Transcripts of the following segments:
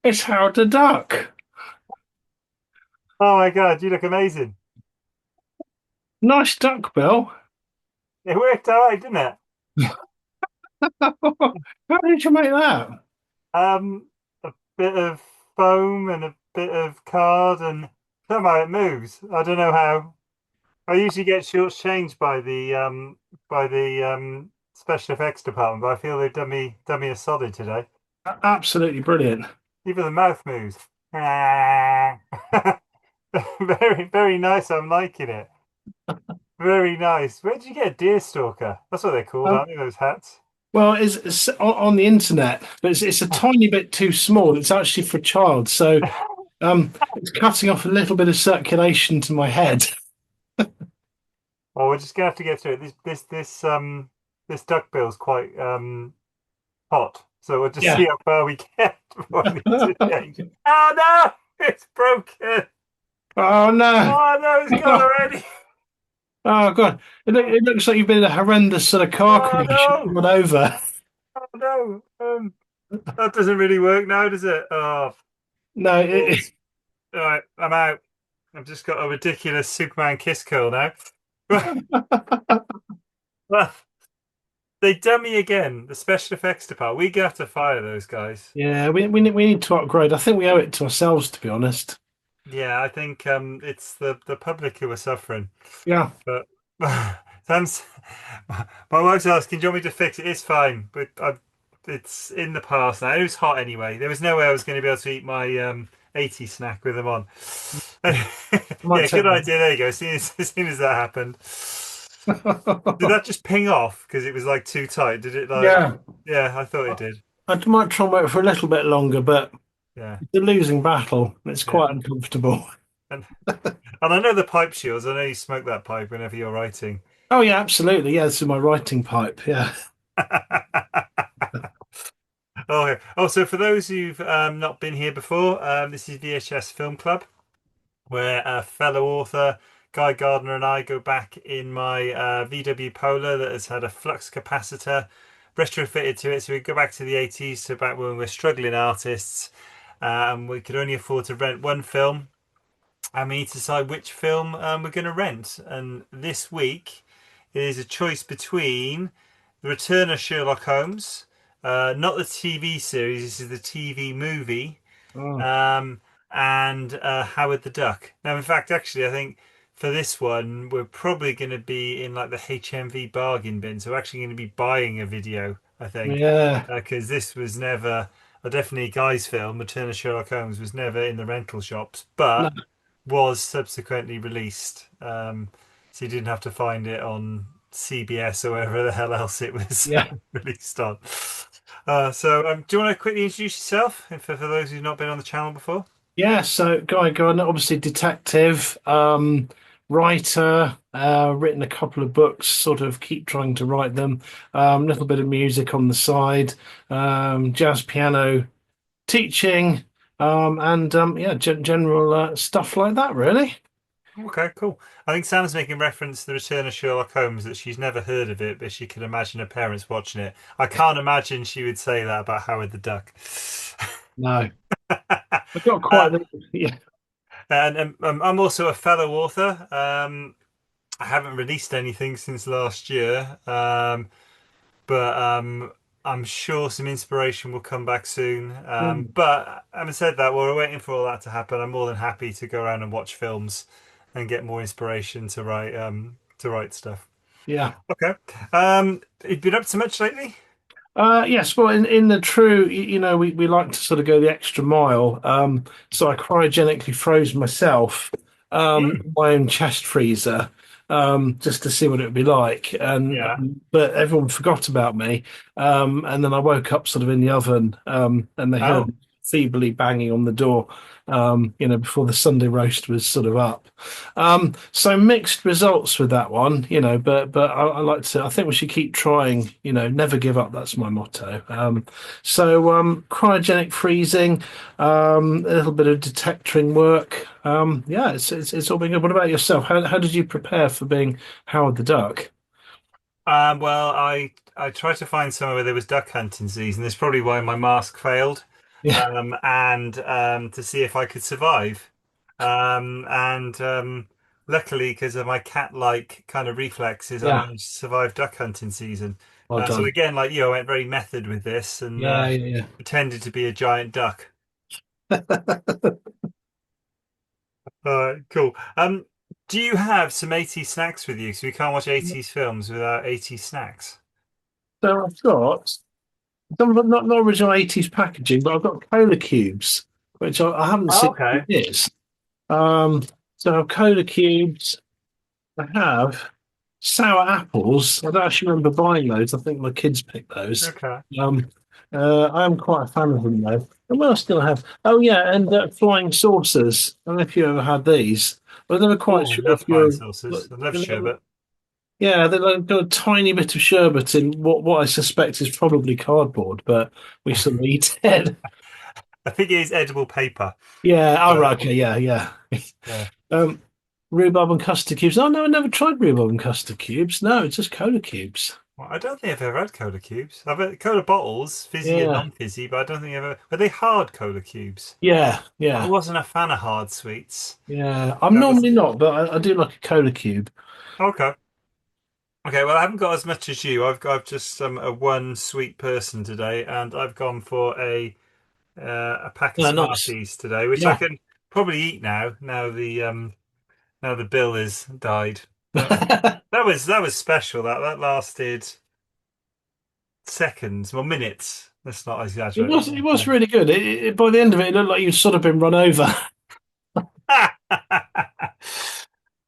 It's Howard the Duck. Oh my God, you look amazing. Nice duck, Bill. It worked all right, didn't it? How did you make that? A bit of foam and a bit of card and somehow it moves. I don't know how. I usually get shortchanged by the special effects department, but I feel they've done me a solid today. Absolutely brilliant. Even the mouth moves. Very, very nice. I'm liking it. Very nice. Where did you get a deer stalker? That's what they're called, Um, aren't they? Those hats. well, it's on the internet, but it's a tiny bit too small. It's actually for a child, so it's cutting off a little bit of circulation to my head. Well, we're just gonna have to get through it. This duckbill's quite hot, so we'll just see Yeah. how far we get before I need to change it. Oh no, it's broken. Oh no! Oh no, it's gone already. Oh God! It looks like you've been in a horrendous sort of car Oh crash and no, run over. oh no. That doesn't really work now, does it? Oh, No, balls. All right, I'm out. I've just got a ridiculous Superman kiss curl now. Well, they done me again. The special effects department. We have to fire those guys. yeah, we need to upgrade. I think we owe it to ourselves, to be honest. Yeah, I think it's the public who are suffering. Yeah. But Sam's, my wife's asking, do you want me to fix it? It's fine, but it's in the past now. It was hot anyway. There was no way I was going to be able to eat my 80 snack with them on. Might Yeah, take good idea. There you go. As soon as that happened, did that just ping off because it was like too tight? Did it like? Yeah, Yeah, I thought it did. I might try and wait for a little bit longer, but Yeah, it's a losing battle. It's yeah. quite uncomfortable. And and I know the pipe shields. I know you smoke that pipe whenever you're writing. Oh yeah, absolutely. Yeah, this is my writing pipe. Yeah. Okay. Oh, so for those who've not been here before, this is VHS Film Club, where a fellow author, Guy Gardner, and I go back in my VW Polo that has had a flux capacitor retrofitted to it. So we go back to the 80s, to back when we were struggling artists, and we could only afford to rent one film, and we need to decide which film we're going to rent. And this week it is a choice between The Return of Sherlock Holmes, not the TV series, this is the TV movie, Oh, um, and Howard the Duck. Now, in fact, actually, I think for this one, we're probably going to be in like the HMV bargain bin. So we're actually going to be buying a video, I think, yeah. because this was never, definitely Guy's film, Return of Sherlock Holmes, was never in the rental shops, No, but was subsequently released. So you didn't have to find it on CBS or wherever the hell else it was yeah. released on. So do you want to quickly introduce yourself for those who've not been on the channel before? Yeah, so Guy Gardner, obviously detective, writer, written a couple of books, sort of keep trying to write them. Little bit of music on the side, jazz piano teaching, and yeah, general stuff like that, really. Okay, cool. I think Sam's making reference to the Return of Sherlock Holmes, that she's never heard of it, but she can imagine her parents watching it. I can't imagine she would say that about Howard the Duck. No, I've got Uh, quite the yeah. and I'm also a fellow author. I haven't released anything since last year, but I'm sure some inspiration will come back soon. Mm, But having said that, while we're waiting for all that to happen, I'm more than happy to go around and watch films and get more inspiration to write stuff. yeah. Okay. You've been up to much lately? Yes, well, in the true, we like to sort of go the extra mile. So I cryogenically froze myself, Mm. in my own chest freezer, just to see what it would be like. And Yeah. but everyone forgot about me. And then I woke up sort of in the oven, and they heard Oh. me feebly banging on the door, before the Sunday roast was sort of up. So mixed results with that one, but I like to. I think we should keep trying. Never give up. That's my motto. So cryogenic freezing, a little bit of detectoring work. Yeah, it's all been good. What about yourself? How did you prepare for being Howard the Duck? Well, I tried to find somewhere where there was duck hunting season. That's probably why my mask failed, Yeah, and to see if I could survive. And luckily, because of my cat-like kind of reflexes, I yeah. managed to survive duck hunting season. Well So done. again, like you, I went very method with this and Yeah, yeah, pretended to be a giant duck. yeah. All right, cool. Do you have some 80s snacks with you? So we can't watch 80s films without 80s snacks. So I've got not original 80s packaging, but I've got cola cubes, which I haven't Oh, seen in okay. years. Um, so cola cubes. I have sour apples. I don't actually remember buying those. I think my kids picked those. Okay. Um, I am quite a fan of them though. And what else do I have? Oh yeah, and flying saucers. I don't know if you ever had these. I'm never quite Oh, sure love if flying you're. saucers. I love sherbet. Yeah, they're like got a tiny bit of sherbet in what I suspect is probably cardboard, but we still eat it. I think it is edible paper. Yeah. Oh But right. Okay. Yeah. Yeah. yeah. Um, rhubarb and custard cubes. Oh no, I never tried rhubarb and custard cubes. No, it's just cola cubes. Well, I don't think I've ever had cola cubes. I've had cola bottles, fizzy and Yeah. non-fizzy, but I don't think I've ever. Were they hard cola cubes? Yeah. I Yeah. wasn't a fan of hard sweets. Yeah. I'm That was normally not, but I do like a cola cube. okay. Okay, well, I haven't got as much as you. I've just a one sweet person today, and I've gone for a pack of Oh, nice. Smarties today, which I Yeah. can probably eat now. Now the bill is died, but that was special. That lasted seconds, well minutes. Let's not exaggerate. It was really good. By the end of it, it looked like you'd sort of been run over.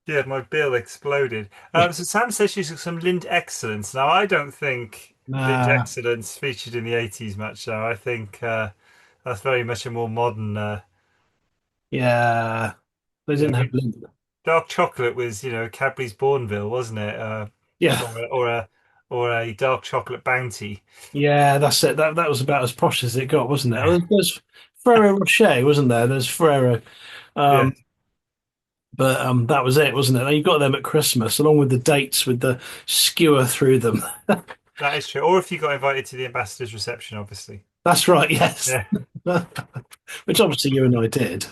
Yeah, my bill exploded. So Sam says she's got some Lind Excellence. Now, I don't think Lind Nah. Excellence featured in the 80s much, though. I think that's very much a more modern. Yeah. They Yeah, I didn't have mean, lint. dark chocolate was, Cadbury's Bourneville, wasn't it? Yeah. Or a dark chocolate Bounty. Yeah, that's it. That was about as posh as it got, wasn't it? Oh, there's Ferrero Rocher, wasn't there? There's Ferrero. Yeah, Um, but that was it, wasn't it? And you got them at Christmas, along with the dates with the skewer through them. that is true. Or if you got invited to the ambassador's reception, obviously. That's right, yes. Yeah. Which obviously you and I did.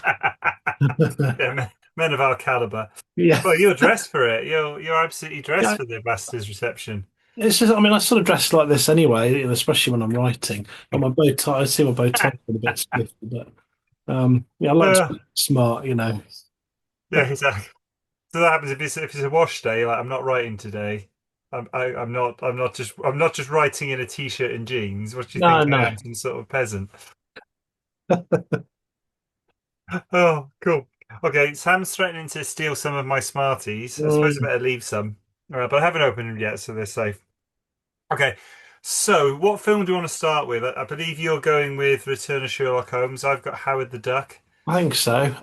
Yeah, men of our caliber. Yeah. Well, you're dressed for it. You're absolutely dressed Yeah. for the ambassador's reception. It's just, I mean, I sort of dress like this anyway, especially when I'm writing. And my bow tie, I see my bow tie a bit stiff, but yeah, I like to Uh, be smart. yeah, exactly. So that happens if it's a wash day. Like I'm not writing today. I'm not just writing in a t-shirt and jeans. What do you No, think I no. am, some sort of peasant? Oh, cool. Okay, Sam's threatening to steal some of my Smarties. I suppose I Mm, better leave some. But I haven't opened them yet, so they're safe. Okay, so what film do you want to start with? I believe you're going with Return of Sherlock Holmes. I've got Howard the Duck. I think so.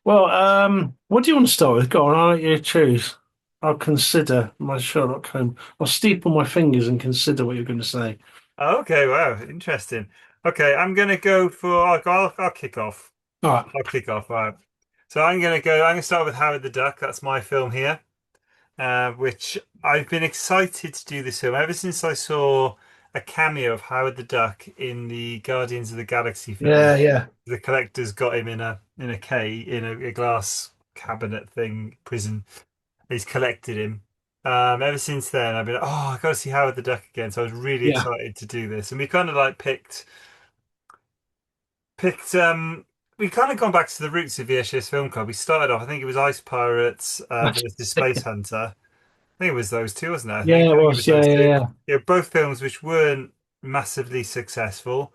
Well, what do you want to start with? Go on, I'll let you choose. I'll consider my Sherlock Holmes. I'll steeple my fingers and consider what you're going to say. Okay, wow, interesting. Okay, I'm gonna go for. I'll kick off. All right. I'll kick off. All right. So I'm gonna go. I'm gonna start with Howard the Duck. That's my film here, which I've been excited to do this film ever since I saw a cameo of Howard the Duck in the Guardians of the Galaxy film. Yeah, yeah, The collector's got him in a glass cabinet thing prison. He's collected him. Ever since then, I've been, oh, I got to see Howard the Duck again. So I was really yeah. excited to do this, and we kind of like picked. We kind of gone back to the roots of VHS Film Club. We started off, I think it was Ice Pirates That's, versus Space Hunter. I think it was those two, wasn't it? I yeah, think. it I think it was. was Yeah, those yeah, two. yeah. Yeah, both films which weren't massively successful.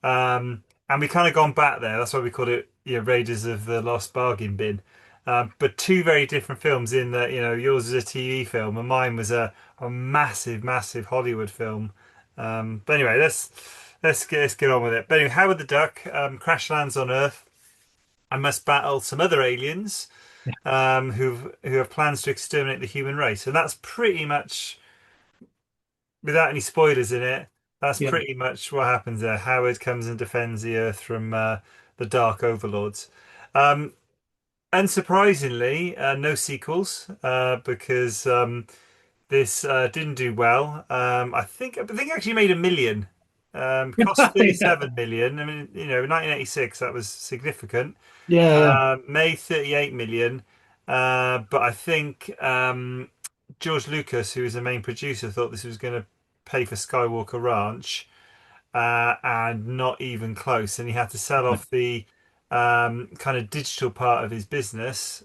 And we kind of gone back there. That's why we called it, Raiders of the Lost Bargain Bin. But two very different films in that, yours is a TV film and mine was a massive, massive Hollywood film. But anyway, let's get on with it. But anyway, Howard the Duck crash lands on Earth and must battle some other aliens who have plans to exterminate the human race. And that's pretty much, without any spoilers in it, that's Yeah, pretty much what happens there. Howard comes and defends the Earth from the Dark Overlords. Um, Unsurprisingly, no sequels because This didn't do well. I think it actually made 1 million. Cost Yeah, 37 million. I mean, 1986, that was significant. yeah, yeah, Made 38 million. But I think George Lucas, who was the main producer, thought this was going to pay for Skywalker Ranch, and not even close. And he had to sell off the kind of digital part of his business,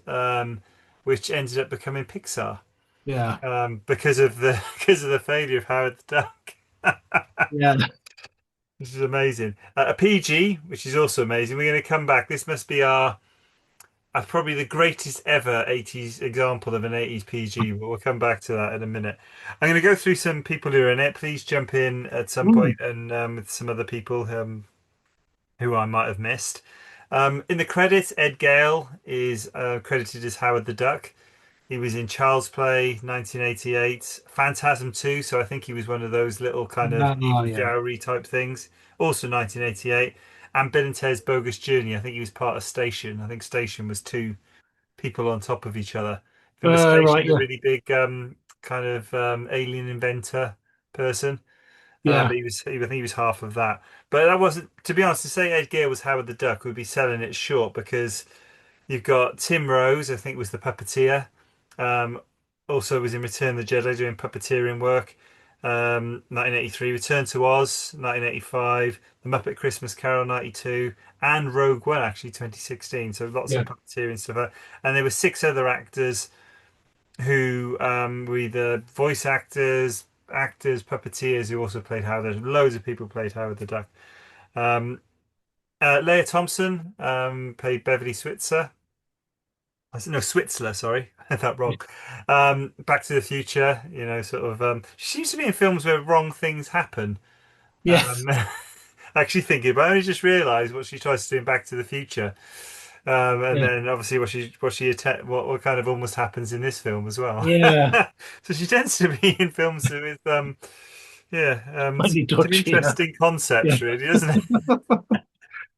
which ended up becoming Pixar, yeah, because of the because of the failure of Howard the Duck. yeah. This is amazing. A PG, which is also amazing. We're going to come back. This must be our probably the greatest ever 80s example of an 80s PG, but we'll come back to that in a minute. I'm going to go through some people who are in it. Please jump in at some Mm, point and with some other people who I might have missed. In the credits, Ed Gale is credited as Howard the Duck. He was in Child's Play 1988, Phantasm 2, so I think he was one of those little kind of oh, evil yeah, Jowry type things, also 1988. And Bill and Ted's Bogus Journey, I think he was part of Station. I think Station was two people on top of each other. Remember Station, right, the yeah, really big kind of alien inventor person? yeah, But I think he was half of that. But that wasn't, to be honest, to say Ed Gear was Howard the Duck would be selling it short, because you've got Tim Rose, I think was the puppeteer. Um, Also was in Return of the Jedi doing puppeteering work. 1983, Return to Oz, 1985, The Muppet Christmas Carol, 92, and Rogue One, actually, 2016. So lots of yeah, puppeteering stuff. And there were six other actors who were either voice actors, puppeteers who also played Howard. Loads of people played Howard the Duck. Um, Leah Thompson played Beverly Switzer. I said, no, Switzler, sorry. I had that wrong. Back to the Future, sort of. She seems to be in films where wrong things happen. yeah, Um, Actually thinking, but I only just realised what she tries to do in Back to the Future, and yeah, then obviously what kind of almost happens in this film as well. yeah. So she tends to be in films with yeah, Slightly some dodgy. Yeah, interesting yeah, concepts, really, doesn't it?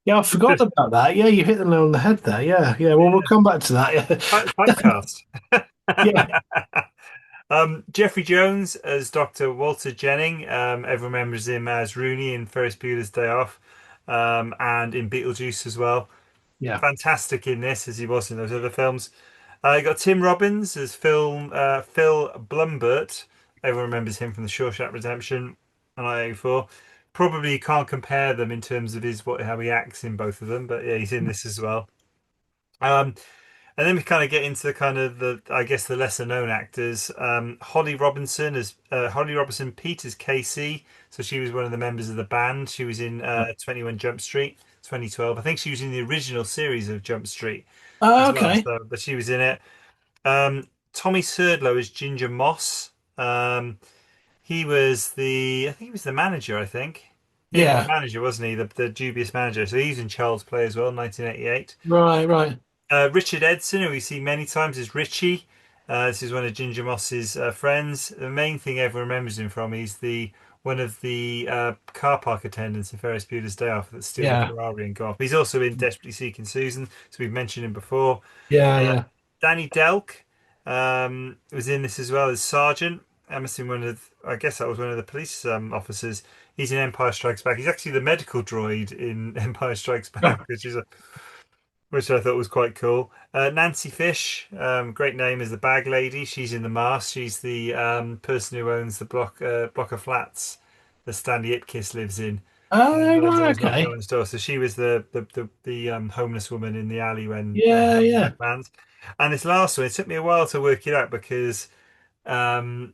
yeah. I forgot about that. Yeah, you hit the nail on the head there. Yeah, yeah. Well, we'll Yeah, come back to that. typecast. Yeah, Jeffrey Jones as Dr. Walter Jennings. Everyone remembers him as Rooney in Ferris Bueller's Day Off, and in Beetlejuice as well. yeah, Fantastic in this, as he was in those other films. You got Tim Robbins as Phil Blumbert. Everyone remembers him from The Shawshank Redemption and I-84. Probably can't compare them in terms of how he acts in both of them, but yeah, he's in this as well. Um, and then we kind of get into the kind of I guess, the lesser known actors. Holly Robinson Peters Casey. So she was one of the members of the band. She was in yeah. 21 Jump Street, 2012. I think she was in the original series of Jump Street as well. Okay. But she was in it. Tommy Serdlow is Ginger Moss. I think he was the manager, I think. Yeah, he was the Yeah. manager, wasn't he? The dubious manager. So he's in Child's Play as well, 1988. Right. Right. Richard Edson, who we see many times, as Richie. This is one of Ginger Moss's friends. The main thing everyone remembers him from, he's the one of the car park attendants in Ferris Bueller's Day Off that steal the Yeah. Ferrari and go off. He's also in Desperately Seeking Susan, so we've mentioned him before. Yeah. Uh, Yeah. Danny Delk was in this as well as Sergeant. I guess that was one of the police officers. He's in Empire Strikes Back. He's actually the medical droid in Empire Strikes Oh, Back, which I thought was quite cool. Nancy Fish, great name, is the bag lady. She's in The Mask. She's the person who owns the block of flats that Stanley Ipkiss lives in. oh, Runs right. always knocking Okay. on his door. So she was the homeless woman in the alley when Yeah. Howard Yeah. Duck lands. And this last one, it took me a while to work it out, because um,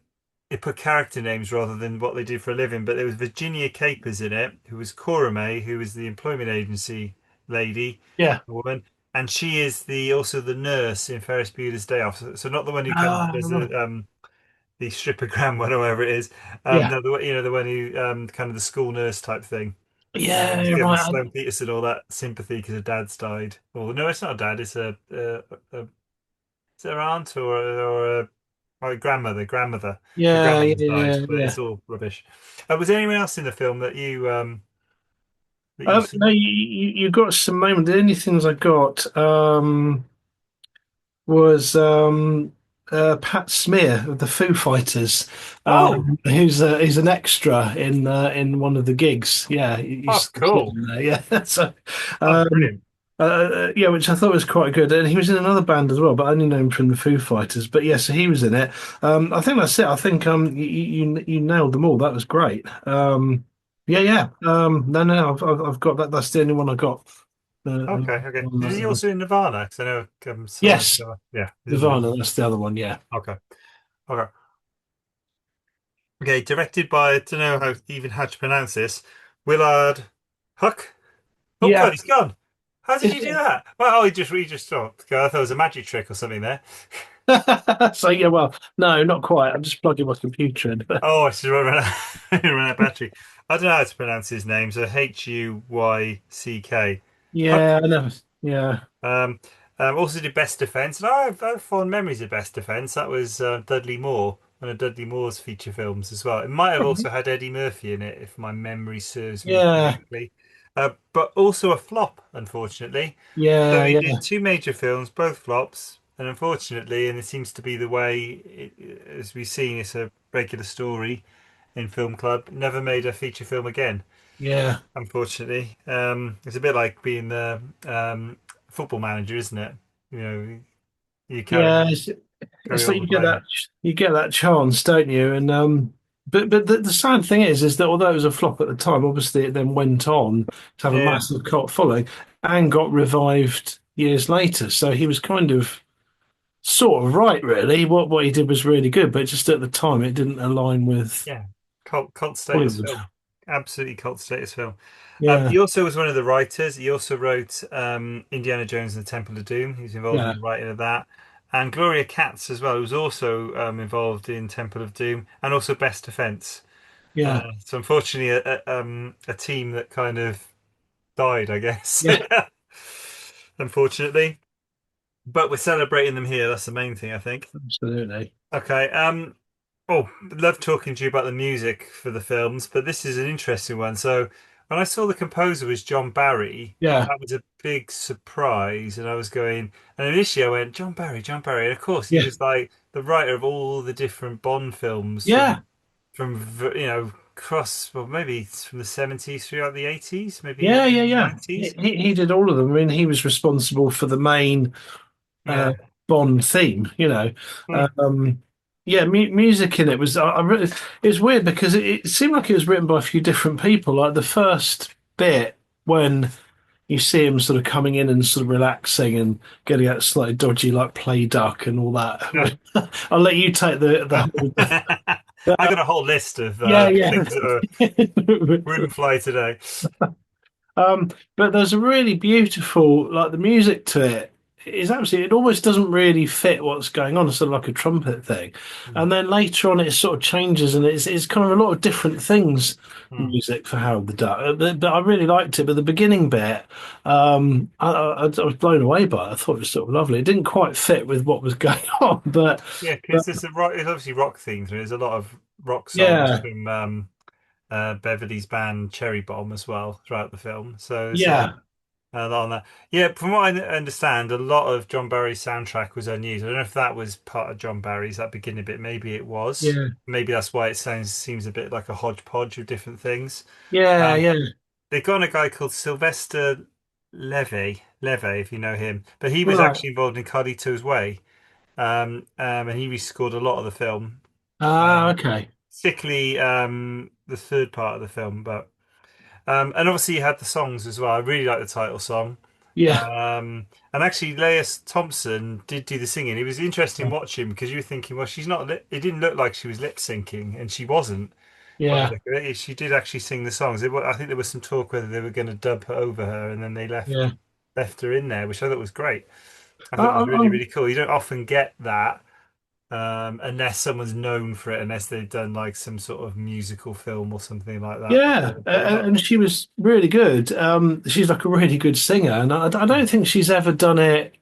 it put character names rather than what they do for a living. But there was Virginia Capers in it, who was Cora May, who was the employment agency lady, Yeah. a woman, and she is the also the nurse in Ferris Bueller's Day Off. So not the one who kind of Ah. does Right. the strippogram one or whatever it is. Yeah. No, the one who kind of the school nurse type thing. Yeah. He's given Right. Sloane Peterson all that sympathy because her dad's died. Or no, it's not a dad. It's is it her aunt or a grandmother. Her Yeah. Yeah. grandmother's died, Yeah. but Yeah. it's all rubbish. Was there anyone else in the film that you saw? No, you got some moment. The only things I got was Pat Smear of the Foo Fighters, Oh, who's an extra in one of the gigs. Yeah, you that's see cool. him there. Yeah, so That's um, brilliant. yeah, which I thought was quite good. And he was in another band as well, but I only know him from the Foo Fighters. But yeah, so he was in it. I think that's it. I think you nailed them all. That was great. Yeah, yeah. No, no, I've got that. That's the only one I got. Okay, okay. On Is he the, also in Nirvana? Because I know someone. yes, Yeah, he's in Nirvana. Nirvana. That's the other one. Yeah. Okay, okay, okay. Directed by I don't know how to pronounce this. Willard Huck. Oh God, Yeah. he's gone. How did Is you do it? that? Well, he just stopped. I thought it was a magic trick or something there. So yeah, well, no, not quite. I'm just plugging my computer in. Oh, I should run out, run out of battery. I don't know how to pronounce his name. So Huyck. Huck. Yeah, I know. Yeah, Um, also did Best Defence, and I have fond memories of Best Defence. That was Dudley Moore, one of Dudley Moore's feature films as well. It might have also had Eddie Murphy in it, if my memory serves me yeah, correctly. But also a flop, unfortunately. So yeah, he yeah, did two major films, both flops, and unfortunately, and it seems to be the way, as we've seen, it's a regular story in Film Club. Never made a feature film again, yeah, unfortunately. It's a bit like being the football manager, isn't it? You know, you yeah. carry It's like on playing. you get that chance, don't you? And but the sad thing is that although it was a flop at the time, obviously it then went on to have a Yeah, massive cult following and got revived years later. So he was kind of sort of right, really. What he did was really good, but just at the time it didn't align with yeah. Cult status Hollywood. film. Absolutely cult status film. Yeah, He also was one of the writers. He also wrote Indiana Jones and the Temple of Doom. He was involved in yeah, the writing of that. And Gloria Katz as well, who was also involved in Temple of Doom and also Best Defense. yeah, So unfortunately, a team that kind of died, I guess. yeah. Unfortunately, but we're celebrating them here. That's the main thing, I think. Absolutely. Okay. Oh, love talking to you about the music for the films, but this is an interesting one. So, when I saw the composer was John Barry, Yeah, that was a big surprise, and I was going, and initially I went, John Barry, John Barry, and of course he yeah, was like the writer of all the different Bond films yeah, from across, well, maybe it's from the 70s throughout the 80s, maybe yeah, yeah, even yeah. 90s. He did all of them. I mean, he was responsible for the main uh, Yeah. Bond theme. Hmm. Um, yeah, music in it was. It was weird because it seemed like it was written by a few different people. Like the first bit when you see him sort of coming in and sort of relaxing and getting out slightly dodgy, like play duck and all that. I'll let you take the whole. I got a whole list of Yeah, yeah. things that wouldn't fly today. Um, but there's a really beautiful, like the music to it is absolutely, it almost doesn't really fit what's going on. It's sort of like a trumpet thing. Hmm. And then later on, it sort of changes and it's kind of a lot of different things, Hmm. music for Howard the Duck. But I really liked it. But the beginning bit, I was blown away by it. I thought it was sort of lovely. It didn't quite fit with what was going on, Yeah, but because it's obviously rock themed. There's a lot of rock songs yeah, from Beverly's band Cherry Bomb as well throughout the film. So there's yeah, a lot on that. Yeah, from what I understand, a lot of John Barry's soundtrack was unused. I don't know if that was part of John Barry's that beginning bit. Maybe it was. yeah, Maybe that's why it seems a bit like a hodgepodge of different things. yeah, Um, yeah. they got a guy called Sylvester Levy, if you know him, but he was Right. actually involved in Carlito's Way. And he rescored a lot of the film, Ah, okay. particularly the third part of the film. But and obviously you had the songs as well. I really like the title song. Yeah. And actually, Leah Thompson did do the singing. It was interesting watching because you were thinking, well, she's not. It didn't look like she was lip syncing, and she wasn't. By the Yeah. look of it. She did actually sing the songs. I think there was some talk whether they were going to dub her over her, and then they Yeah. left her in there, which I thought was great. I I, thought it was I, really, I'm, really cool. You don't often get that unless someone's known for it, unless they've done like some sort of musical film or something like that yeah, before. But not, and she was really good. She's like a really good singer, and I don't think she's ever done it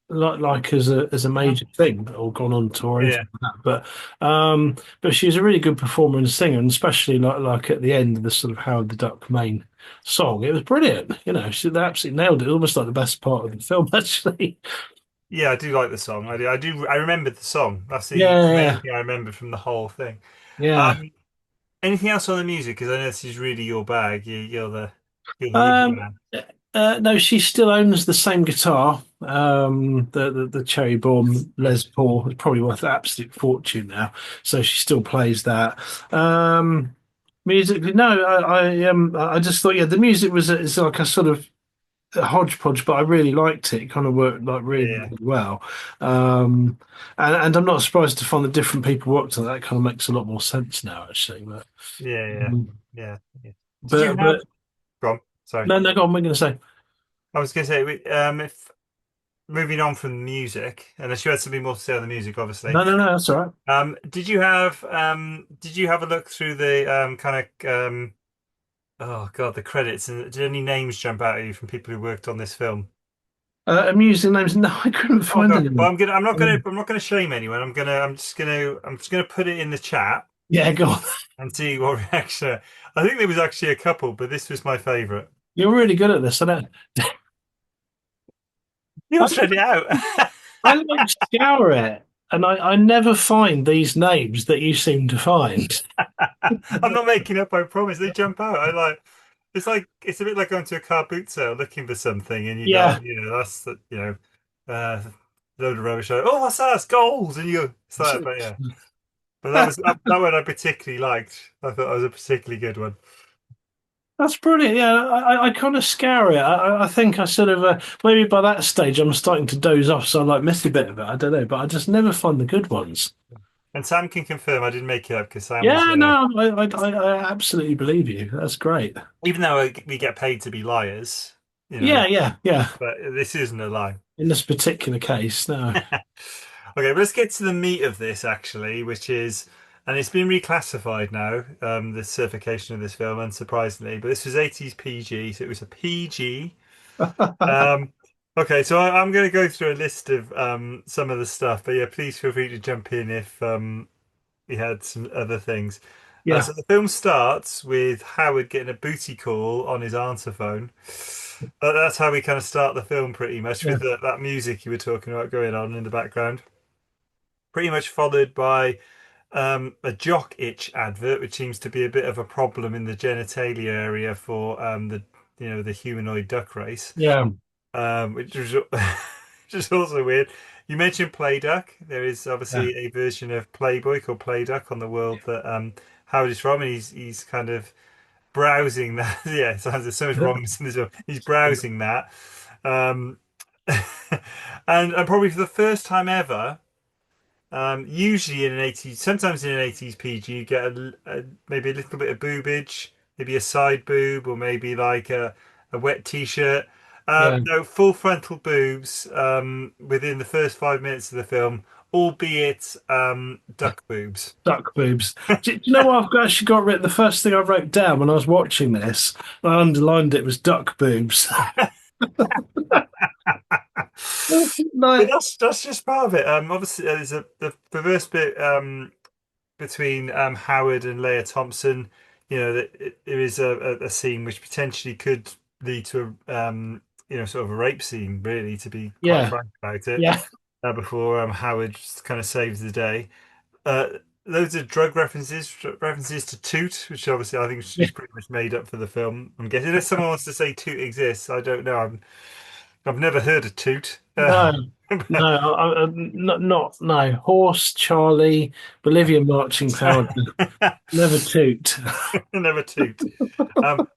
like as a major thing or gone on tour or yeah, anything like that. But she's a really good performer and singer, and especially like at the end of the sort of Howard the Duck main song, it was brilliant. She absolutely nailed it. Almost like the best part of the film, actually. Yeah, I do like the song. I do. I do. I remember the song. That's the main Yeah, thing I remember from the whole thing. yeah. Um, Anything else on the music? Because I know this is really your bag. You're the music Um, man. no, she still owns the same guitar. The Cherry Bomb Mm. Les Paul is probably worth an absolute fortune now. So she still plays that. Musically, no, I just thought, yeah, the music was it's like a sort of a hodgepodge, but I really liked it. It kind of worked like really, Yeah, really well. Um, and I'm not surprised to find that different people worked on that. That kind of makes a lot more sense now, actually. yeah, yeah, Um, yeah, yeah. Did you have? but Go on. Sorry. no, no, go on. What am I going to say? I was going to say, if moving on from the music, unless you had something more to say on the music, obviously. No, no, no, that's all right. Did you have a look through the kind of oh God, the credits, and did any names jump out at you from people who worked on this film? Amusing names. No, I couldn't Oh find God. Well, anyone. I'm not gonna shame anyone. I'm just gonna put it in the chat Yeah, go on. and see what reaction. I think there was actually a couple, but this was my favorite. You're really good at this. You I, all read it out. I like scour it, and I never find these names that you seem to find. I'm not making up, I promise. They jump out. It's a bit like going to a car boot sale looking for something, and you go, Yeah. that's the, uh, load of rubbish. Like, oh, what's that? It's goals, and you. It's like, but yeah. But that one I particularly liked. I thought that was a particularly good one. That's brilliant. Yeah, I kind of scour it. I think I sort of maybe by that stage I'm starting to doze off, so I like miss a bit of it. I don't know, but I just never find the good ones. And Sam can confirm I didn't make it up because Sam was, Yeah, no, I absolutely believe you. That's great. even though we get paid to be liars, you know, Yeah, yeah, yeah. but this isn't a lie. In this particular case, no. Okay, but let's get to the meat of this actually, which is, and it's been reclassified now, the certification of this film, unsurprisingly, but this was 80s PG, so it was a PG. Um, okay, so I'm going to go through a list of some of the stuff, but yeah, please feel free to jump in if we had some other things. So Yeah, the film starts with Howard getting a booty call on his answer phone. That's how we kind of start the film, pretty much, yeah, with that music you were talking about going on in the background. Pretty much followed by a jock itch advert, which seems to be a bit of a problem in the genitalia area for the humanoid duck race, yeah, which was which is also weird. You mentioned Play Duck. There is yeah. obviously a version of Playboy called Play Duck on the world that Howard is from, and he's kind of browsing that. Yeah, so there's so much wrongness in this film. He's browsing that, um, and probably for the first time ever. Usually in an 80s, sometimes in an 80s PG, you get maybe a little bit of boobage, maybe a side boob, or maybe like a wet t-shirt. Yeah. No, full frontal boobs within the first 5 minutes of the film, albeit duck boobs. Duck boobs. Do you know what actually got written? The first thing I wrote down when I was watching this, I underlined it was duck boobs. But Like, that's just part of it. Obviously, there's the first bit between Howard and Leah Thompson. There is a scene which potentially could lead to sort of a rape scene, really, to be quite yeah, frank about it. yeah, Before Howard just kind of saves the day. Uh, Loads of drug references to Toot, which obviously I think yeah. she's pretty much made up for the film. I'm guessing if someone wants to say Toot exists, I don't know. I've never heard of Toot. No, no, no. Horse, Charlie, Bolivian marching powder, never toot. Never Toot. Um,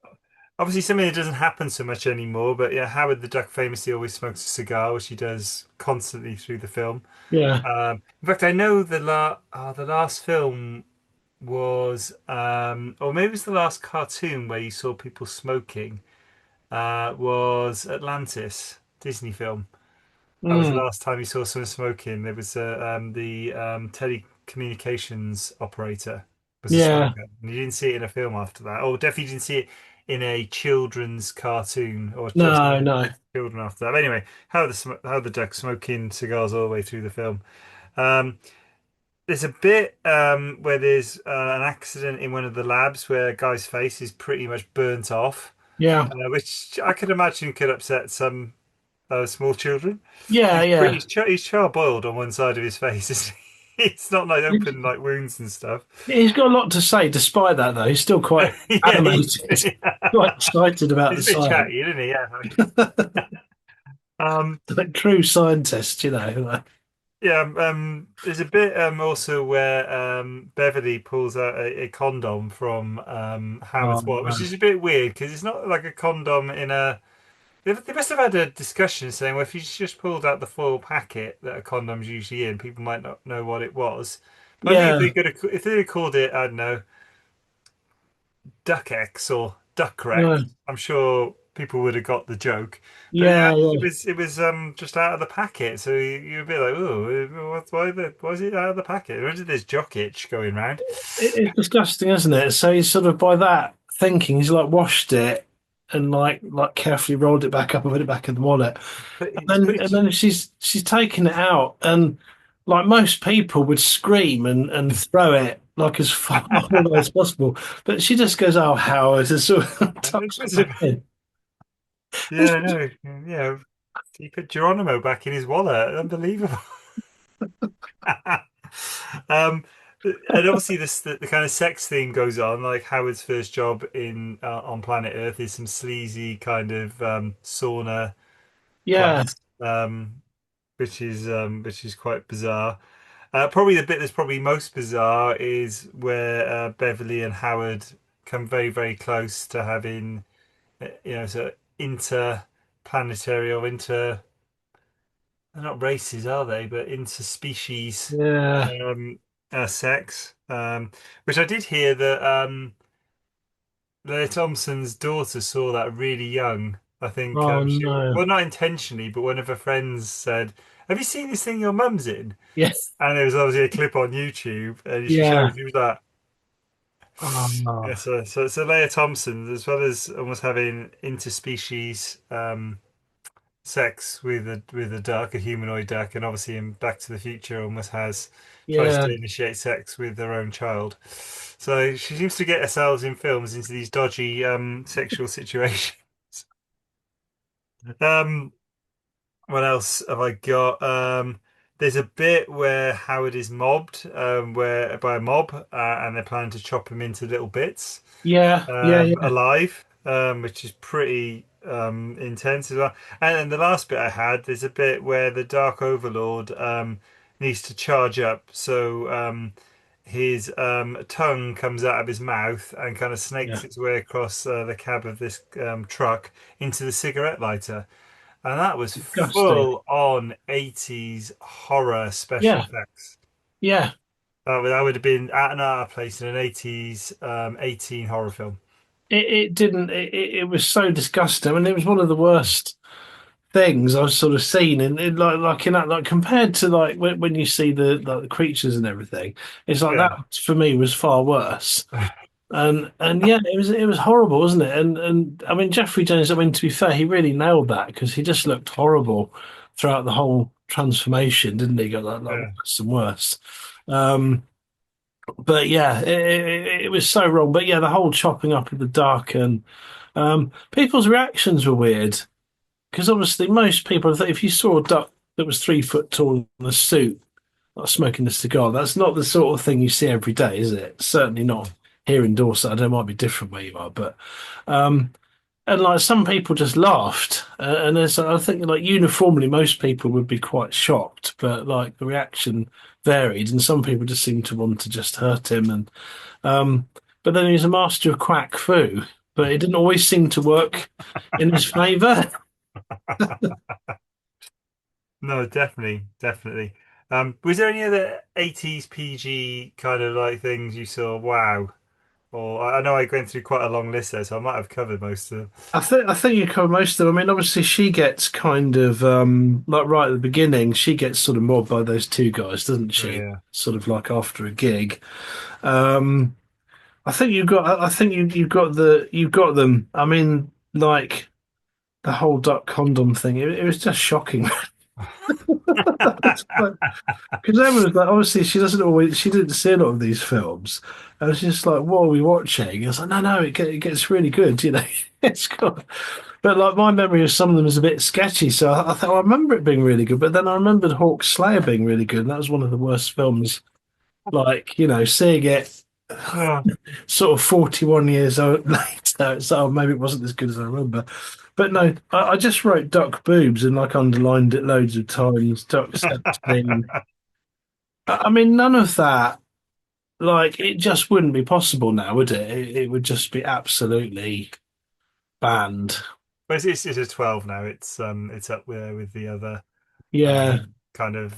Obviously, something that doesn't happen so much anymore, but yeah, Howard the Duck famously always smokes a cigar, which he does constantly through the film. Yeah, In fact, I know the last film was, or maybe it was the last cartoon where you saw people smoking, was Atlantis, Disney film. That was the mm, last time you saw someone smoking. There was the telecommunications operator was a yeah. smoker, and you didn't see it in a film after that. Or definitely didn't see it in a children's cartoon or No, no. children after that. But anyway, how the duck smoking cigars all the way through the film. Um, there's a bit where there's an accident in one of the labs where a guy's face is pretty much burnt off, Yeah, which I could imagine could upset some. small children. Yeah, yeah. He's char-boiled on one side of his face, isn't he? It's not like open like wounds and stuff. He's got a lot to say despite that, though. He's still quite Yeah, animated, quite excited about he's the a bit science. chatty, isn't he? Yeah. Um, Like true scientist, you know. Like, yeah. There's a bit also where Beverly pulls out a condom from oh, Howard's wallet, which no. is a bit weird because it's not like a condom in a. They must have had a discussion saying, well, if you just pulled out the foil packet that a condom's usually in, people might not know what it was. But I think Yeah, if they had called it, I don't know, Duck X or Duck Rex, no. I'm sure people would have got the joke. But yeah, Yeah, yeah. it was just out of the packet, so you're a bit like, oh, why is it out of the packet? Where did this jock itch going round? It's disgusting, isn't it? So he's sort of by that thinking, he's like washed it and like carefully rolled it back up and put it back in the wallet. But it's And pretty. then she's taken it out and like most people would scream and throw it like as far away as possible. But she just goes, "Oh, Howard," and sort of tucks it back in. Yeah, no, yeah. He put Geronimo back in his wallet. Unbelievable. Um, and obviously the kind of sex theme goes on. Like Howard's first job in on planet Earth is some sleazy kind of sauna Yeah, place, which is quite bizarre. Probably the bit that's probably most bizarre is where Beverly and Howard come very, very close to having, sort of interplanetary or inter, they're not races, are they? But interspecies yeah. um, sex. Which I did hear that Leah Thompson's daughter saw that really young. I think Oh she, no. well, not intentionally, but one of her friends said, "Have you seen this thing your mum's in?" Yes. And there was obviously a clip on YouTube, and she Yeah. showed you that. Oh no. Yeah, so Leah Thompson, as well as almost having interspecies sex with a duck, a humanoid duck, and obviously in Back to the Future almost has tries Yeah. to initiate sex with their own child. So she seems to get herself in films into these dodgy sexual situations. Um, what else have I got? There's a bit where Howard is mobbed, where by a mob, and they're planning to chop him into little bits. Yeah. Yeah. Yeah. Alive, which is pretty intense as well. And then the last bit I had, there's a bit where the Dark Overlord needs to charge up, so his tongue comes out of his mouth and kind of snakes Yeah. its way across the cab of this truck into the cigarette lighter. And that was Disgusting. full on 80s horror special Yeah. effects. Yeah. That would have been at an art place in an 80s 18 horror film. It didn't. It was so disgusting. I mean, it was one of the worst things I've sort of seen in like in that like compared to like when you see the creatures and everything, it's like that Yeah. for me was far worse. And yeah, it was horrible, wasn't it? And I mean Jeffrey Jones, I mean to be fair, he really nailed that because he just looked horrible throughout the whole transformation, didn't he? Got like Yeah. worse and worse. Um, but yeah, it was so wrong. But yeah, the whole chopping up in the dark and people's reactions were weird. Because obviously, most people, if you saw a duck that was 3 foot tall in a suit, not smoking a cigar, that's not the sort of thing you see every day, is it? Certainly not here in Dorset. I know it might be different where you are, but um, and like some people just laughed, and there's, I think, like uniformly, most people would be quite shocked, but like the reaction varied, and some people just seemed to want to just hurt him, and um, but then he's a master of quack fu, but it didn't always seem to work in his favour. No, definitely, definitely. Was there any other 80s PG kind of like things you saw? Wow. Or I know I went through quite a long list there, so I might have covered most of them. I think you cover most of them. I mean, obviously she gets kind of like right at the beginning, she gets sort of mobbed by those two guys, doesn't Oh she? yeah. Sort of like after a gig. Um, I think you got. I think you got you got them. I mean, like the whole duck condom thing. It was just shocking. Because Emma was like, obviously she didn't see a lot of these films. And she's just like, what are we watching? It's like, no, it gets really good, you know. It's got. but like my memory of some of them is a bit sketchy. So I thought I remember it being really good, but then I remembered Hawk's Slayer being really good, and that was one of the worst films. Like seeing it Oh, sort of 41 years old later, so maybe it wasn't as good as I remember. But no, I just wrote duck boobs and like underlined it loads of times. Duck sex scene. I mean, none of that. Like it just wouldn't be possible now, would it? It would just be absolutely banned. but it's a 12 now. It's up there with the other Yeah, kind of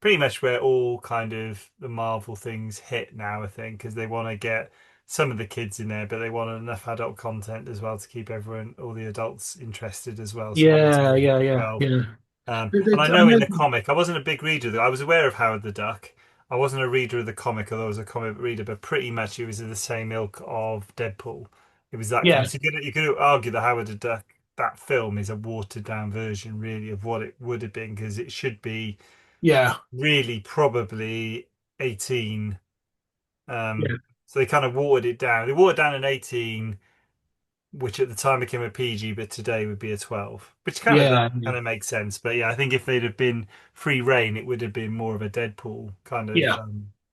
pretty much where all kind of the Marvel things hit now, I think, because they want to get some of the kids in there, but they want enough adult content as well to keep everyone, all the adults interested as well. So that makes yeah, it yeah, yeah, 12. yeah. And I I know in know. the comic, I wasn't a big reader. I was aware of Howard the Duck. I wasn't a reader of the comic, although I was a comic reader, but pretty much it was in the same ilk of Deadpool. It was that kind Yeah, of. So you could argue that Howard the Duck, that film, is a watered down version, really, of what it would have been, because it should be yeah, really probably 18. yeah, So they kind of watered it down. They watered down an 18, which at the time became a PG, but today would be a 12, which kind of that yeah, kind of makes sense. But yeah, I think if they'd have been free reign, it would have been more of a Deadpool kind of yeah,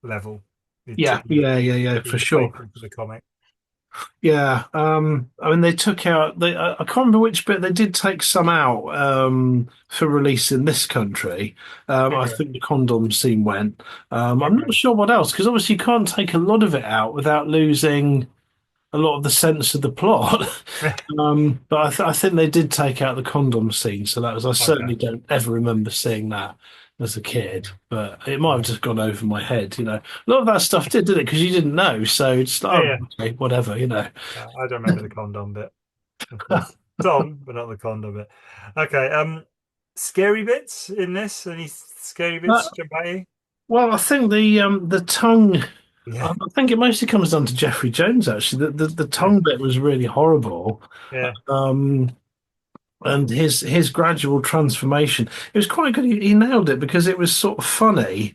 level. It yeah, took yeah, yeah, yeah, for being sure. faithful to the comic. Yeah, I mean, they took out. I can't remember which bit they did take some out for release in this country. I Okay. think the condom scene went. I'm not Okay. sure what else because obviously you can't take a lot of it out without losing a lot of the sense of the plot. But I think they did take out the condom scene, so that was I Okay. certainly don't ever remember seeing that as a kid. But it might have Yeah. just gone over my head. A lot of that stuff did it? Because you didn't know, so it's like, Yeah. oh, Yeah. okay, whatever. I don't remember the condom bit. Of course. Tom, but not the condom bit. Okay. Scary bits in this? Any scary Uh, bits jump at you? well, I think the tongue. I Yeah. think it mostly comes down to Jeffrey Jones. Actually, the Yeah. tongue bit was really horrible. Yeah. Um, and his gradual transformation. It was quite good. He nailed it because it was sort of funny,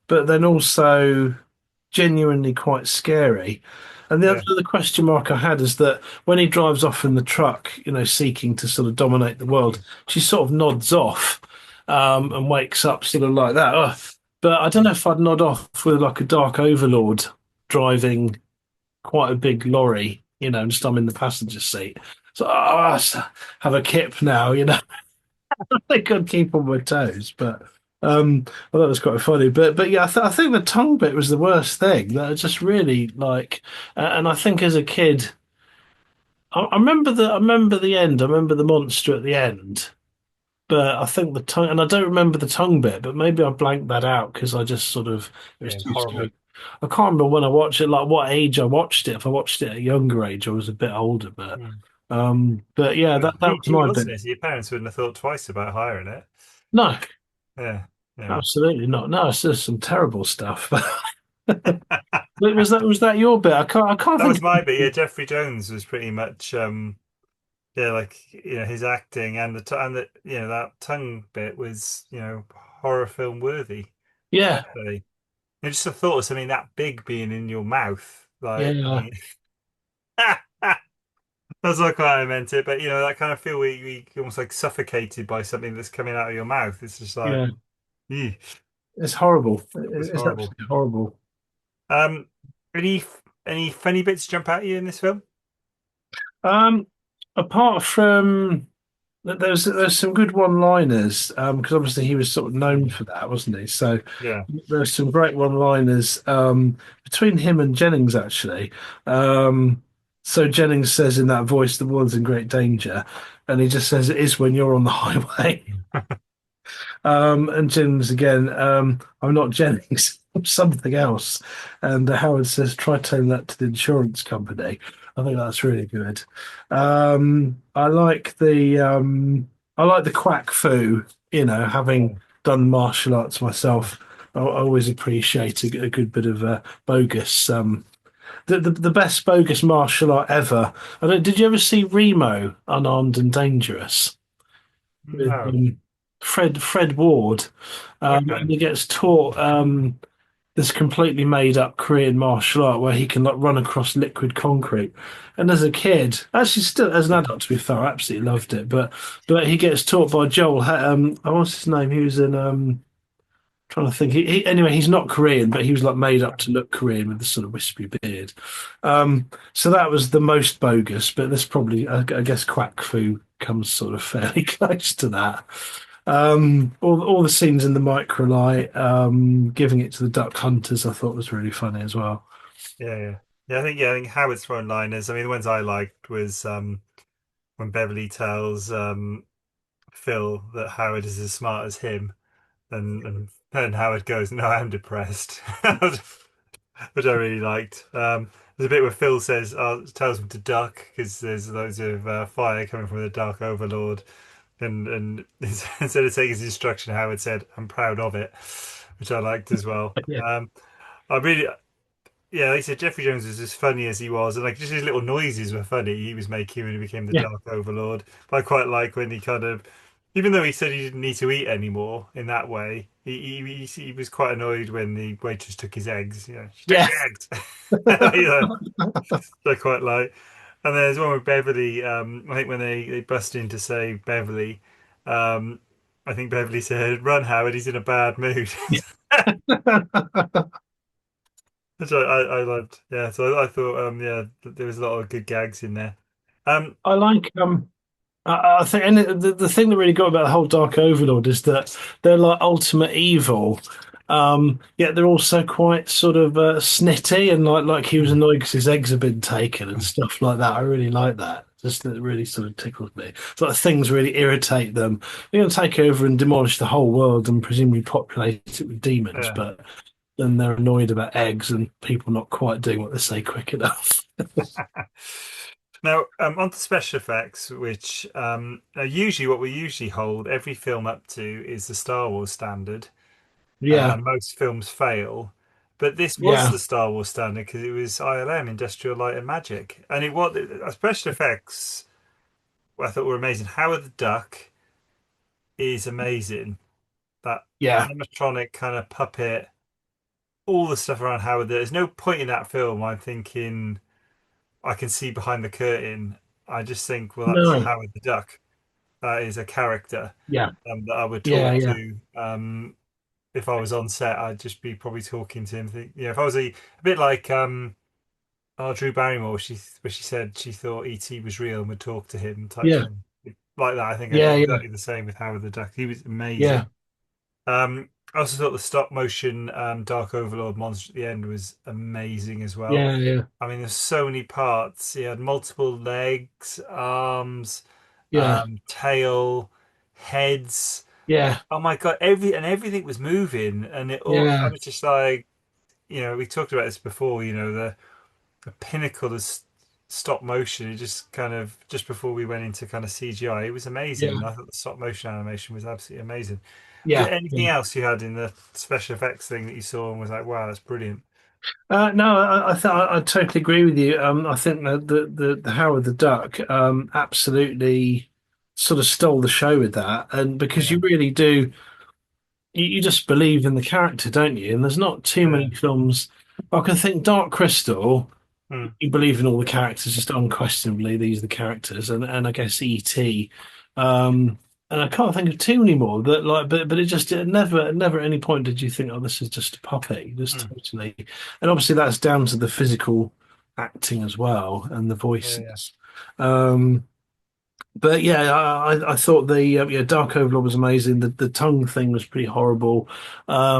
but then also genuinely quite scary. And Yeah. the question mark I had is that when he drives off in the truck, seeking to sort of dominate the world, she sort of nods off and wakes up sort of like that. Oh, but I don't know if I'd nod off with like a dark overlord driving quite a big lorry, and just I'm in the passenger seat. So have a kip now. I think I'd keep on my toes, but I thought it was quite funny. But yeah, I think the tongue bit was the worst thing. That I just really like, and I think as a kid, I remember the end. I remember the monster at the end, but I think the tongue, and I don't remember the tongue bit. But maybe I blanked that out because I just sort of it was Yeah. too Horrible. scary. I can't remember when I watched it, like what age I watched it. If I watched it at a younger age, I was a bit older, but yeah, It was that was PG, my bit. wasn't it? So your parents wouldn't have thought twice about hiring it. No, Yeah. Yeah. absolutely not. No, it's just some terrible stuff. But was that your bit? I can't That think. was my bit. Yeah, Jeffrey Jones was pretty much yeah, like his acting and the that tongue bit was horror film worthy. Yeah, Really. Just the thought of something that big being in your mouth, like I yeah, mean, that's not quite how I meant it, but that kind of feel where you almost like suffocated by something that's coming out of your mouth. It's just like, yeah. ew, It's horrible. it's It's horrible. absolutely horrible. Um, any any funny bits jump at you in this film? Um, Apart from there's some good one-liners. Because obviously he was sort of known Mm. for that, wasn't he? So Yeah. there's some great one-liners. Between him and Jennings actually. Um, so Jennings says in that voice, "The world's in great danger," and he just says, "It is when you're on the highway." And Jennings again, I'm not Jennings, I'm something else. And Howard says, try telling that to the insurance company. I think that's really good. I like the quack foo, having done martial arts myself. I always appreciate a good bit of bogus. The best bogus martial art ever. Did you ever see Remo, Unarmed and Dangerous? With No. Fred Ward, and Okay. he gets taught. this completely made up Korean martial art where he can like run across liquid concrete. And as a kid, actually still as an adult to be fair, I absolutely loved it. But he gets taught by Joel. What's his name? He was in trying to think. Anyway, he's not Korean, but he was like made up to look Korean with this sort of wispy beard. So that was the most bogus, but this probably I guess Quack Fu comes sort of fairly close to that. All the scenes in the microlight, giving it to the duck hunters, I thought was really funny as well. Yeah, yeah, yeah. I think Howard's throwing liners. I mean, the ones I liked was when Beverly tells Phil that Howard is as smart as him, and then Howard goes, "No, I'm depressed," which I really liked. There's a bit where Phil says, tells him to duck because there's loads of fire coming from the Dark Overlord, and instead of taking his instruction, Howard said, "I'm proud of it," which I liked as well. Yeah, I really, yeah, like I said, Jeffrey Jones was as funny as he was, and like just his little noises were funny. He was making when he became the yeah, Dark Overlord. But I quite like when he kind of, even though he said he didn't need to eat anymore in that way, he was quite annoyed when the waitress took his eggs. You know, she took yeah. my eggs. You know, so I quite like. And there's one with Beverly. I think when they bust in to save Beverly, um, I think Beverly said, "Run, Howard. He's in a bad mood." Which I loved. Yeah, so I thought yeah, there was a lot of good gags in there. Um I like I think, and the thing that really got about the whole Dark Overlord is that they're like ultimate evil. Yet they're also quite sort of snitty and like he was mm, annoyed because his eggs had been taken and stuff like that. I really like that. Just that really sort of tickled me. It's like things really irritate them. They're going to take over and demolish the whole world and presumably populate it with demons, yeah. but then they're annoyed about eggs and people not quite doing what they say quick enough. Now, on to special effects, which are usually what we usually hold every film up to is the Star Wars standard. Yeah, Most films fail, but this was yeah, the Star Wars standard because it was ILM, Industrial Light and Magic, and it was special effects. I thought were amazing. Howard the Duck is amazing. That yeah, animatronic kind of puppet, all the stuff around Howard. There's no point in that film I'm thinking I can see behind the curtain. I just think, well, that's no, Howard the Duck. That is a character yeah, that I would yeah, talk yeah, to. If I was on set, I'd just be probably talking to him. If I was a bit like Drew Barrymore, where she said she thought ET was real and would talk to him type yeah, thing. Like that, I think I'd be yeah, yeah, exactly the same with Howard the Duck. He was yeah, amazing. I also thought the stop motion Dark Overlord monster at the end was amazing as well. yeah, yeah, I mean, there's so many parts. He had multiple legs, arms, yeah, tail, heads. yeah, Oh my God, everything was moving, and it all. I yeah, was just like, we talked about this before. The pinnacle of stop motion. It just kind of just before we went into kind of CGI, it was amazing. yeah, I thought the stop motion animation was absolutely amazing. Was yeah. there anything Yeah. else you had in the special effects thing that you saw and was like, wow, that's brilliant? No, I totally agree with you. I think that the Howard the Duck absolutely sort of stole the show with that, and because Yeah, you really do, you just believe in the character, don't you? And there's not too yeah, many films. I can think Dark Crystal. mm, You believe in all the characters, just unquestionably, these are the characters, and I guess E.T. Um, and I can't think of too many more that like, but it never at any point did you think, oh, this is just a puppet, just mm, totally. And obviously that's down to the physical acting as well and the yeah, yeah, voices. Um, but yeah, I thought the yeah Dark Overlord was amazing. The tongue thing was pretty horrible.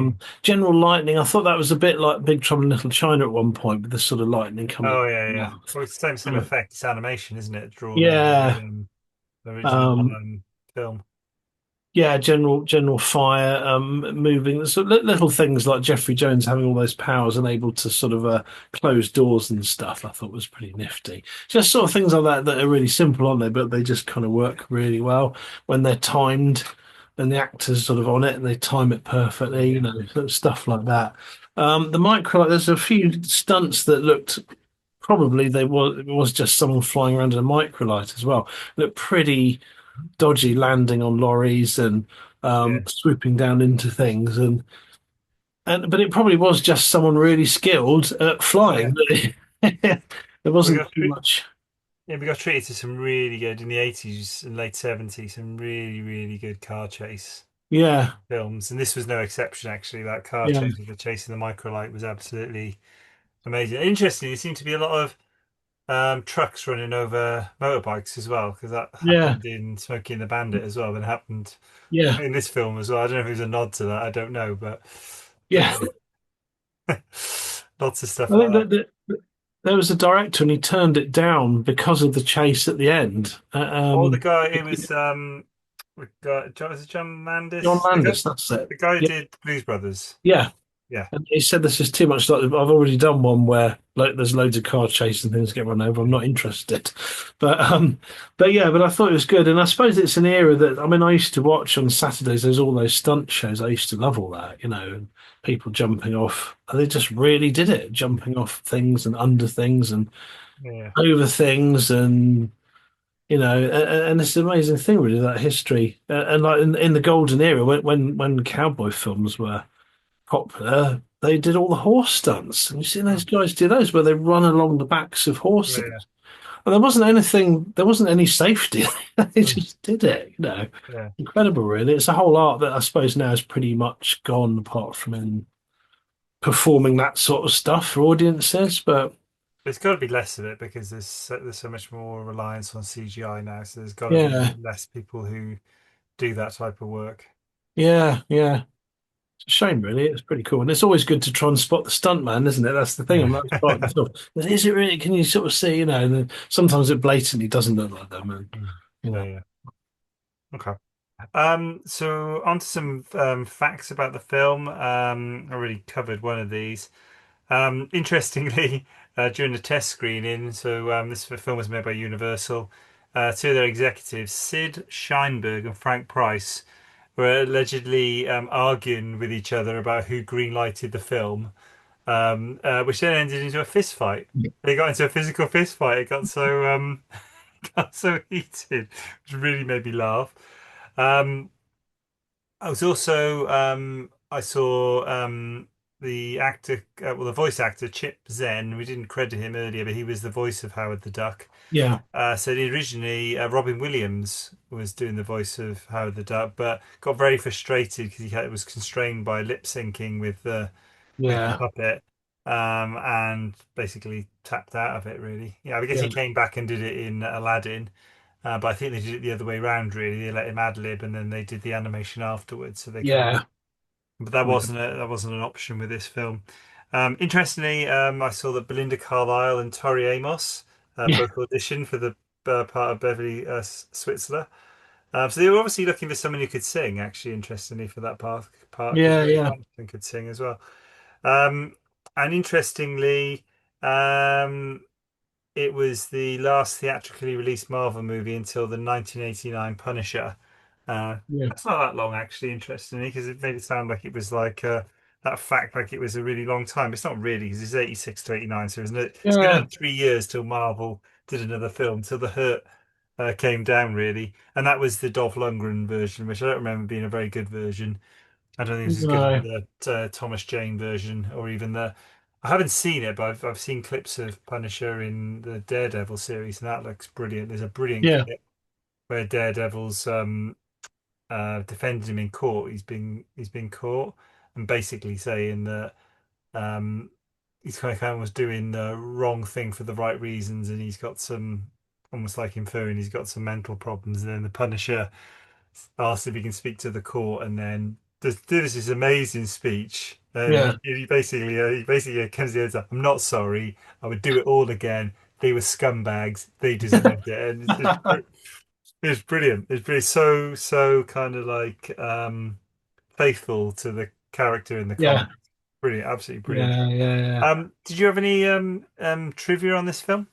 mm. General Lightning, I thought that was a bit like Big Trouble in Little China at one point with the sort of lightning coming Oh out yeah, of the yeah. mouth. Well, it's the same Uh, effect. It's animation, isn't it? Drawn over yeah, the original um, film. yeah, general fire, moving so little things like Jeffrey Jones having all those powers and able to sort of close doors and stuff. I thought was pretty nifty. Just sort of things like that that are really simple, aren't they? But they just kind of work really well when they're timed and the actors sort of on it and they time it perfectly. Yeah, Sort of stuff like that. The micro, there's a few stunts that looked probably it was just someone flying around in a microlight as well. Looked pretty dodgy landing on lorries and yeah, swooping down into things. And and but it probably was just someone really skilled at flying. Yeah, There we wasn't got too tre much. yeah, we got treated to some really good in the 80s and late 70s, some really good car chase Yeah, films, and this was no exception actually. That car yeah, chase with the chasing the microlight was absolutely amazing. Interesting, there seemed to be a lot of trucks running over motorbikes as well, because that yeah, happened in Smokey and the Bandit as well, and happened yeah, in this film as well. I don't know if it was a nod to that, I don't know, but yeah. yeah, lots of stuff I like think that. that there was a director and he turned it down because of the chase at the end. Oh, the guy, it was we got John, was it John John Landis? Landis, that's it. The guy who Yeah, did Blues Brothers. yeah. Yeah. And he said this is too much. Like I've already done one where like there's loads of car chase and things get run over. I'm not interested. But yeah, but I thought it was good. And I suppose it's an era that I mean I used to watch on Saturdays. There's all those stunt shows. I used to love all that, and people jumping off. And they just really did it, jumping off things and under things and Yeah. over things and. And it's an amazing thing, really, that history. And like in the golden era, when cowboy films were popular, they did all the horse stunts. And you see those Mm. guys do those where they run along the backs of Yeah. horses. And there wasn't any safety. They Mm. just did it, Yeah. Incredible, really. It's a whole art that I suppose now is pretty much gone apart from in performing that sort of stuff for audiences. But There's got to be less of it because there's so much more reliance on CGI now. So there's got to be yeah, less people who do that type of work. yeah. It's a shame, really. It's pretty cool. And it's always good to try and spot the stuntman, isn't it? That's the thing. I'm Yeah. not spotting the film. Is it really? Can you sort of see, and then sometimes it blatantly doesn't look like them. And, Mm. you Yeah. know, Yeah. Okay. So on to some facts about the film. I already covered one of these. Interestingly, during the test screening, so this film was made by Universal. Two of their executives, Sid Sheinberg and Frank Price, were allegedly arguing with each other about who green-lighted the film, which then ended into a fist fight. They got into a physical fist fight. It got so got so heated, which really made me laugh. Um, I was also I saw the actor, well, the voice actor Chip Zen. We didn't credit him earlier, but he was the voice of Howard the Duck. yeah, So originally Robin Williams was doing the voice of Howard the Duck, but got very frustrated because was constrained by lip syncing with the yeah, puppet, and basically tapped out of it. Really, yeah. I guess yeah, he came back and did it in Aladdin. But I think they did it the other way around, really. They let him ad lib and then they did the animation afterwards. So they kind of, yeah, but yeah, that wasn't an option with this film. Interestingly, I saw that Belinda Carlisle and Tori Amos yeah, both auditioned for the part of Beverly Switzerland. So they were obviously looking for someone who could sing. Actually, interestingly, for that part because yeah, Rosie yeah, Huntington could sing as well. Um, and interestingly, um, it was the last theatrically released Marvel movie until the 1989 Punisher. yeah, That's not that long, actually, interestingly, because it made it sound like it was like that fact, like it was a really long time. It's not really, because it's 86 to 89, so it's been yeah. another 3 years till Marvel did another film, till The Hurt came down, really. And that was the Dolph Lundgren version, which I don't remember being a very good version. I don't think it's as good as No, the Thomas Jane version, or even the. I haven't seen it, but I've seen clips of Punisher in the Daredevil series, and that looks brilliant. There's a brilliant yeah, clip where Daredevil's defending him in court. He's been caught, and basically saying that um, he's kind of was doing the wrong thing for the right reasons, and he's got some almost like inferring he's got some mental problems. And then the Punisher asks if he can speak to the court, and then does do this amazing speech. And yeah, he basically comes in and says, "I'm not sorry. I would do it all again. They were scumbags. They deserved it." And it's brilliant. It's really so kind of like faithful to the character in the yeah, comic. Brilliant, absolutely brilliant. yeah. Did you have any trivia on this film?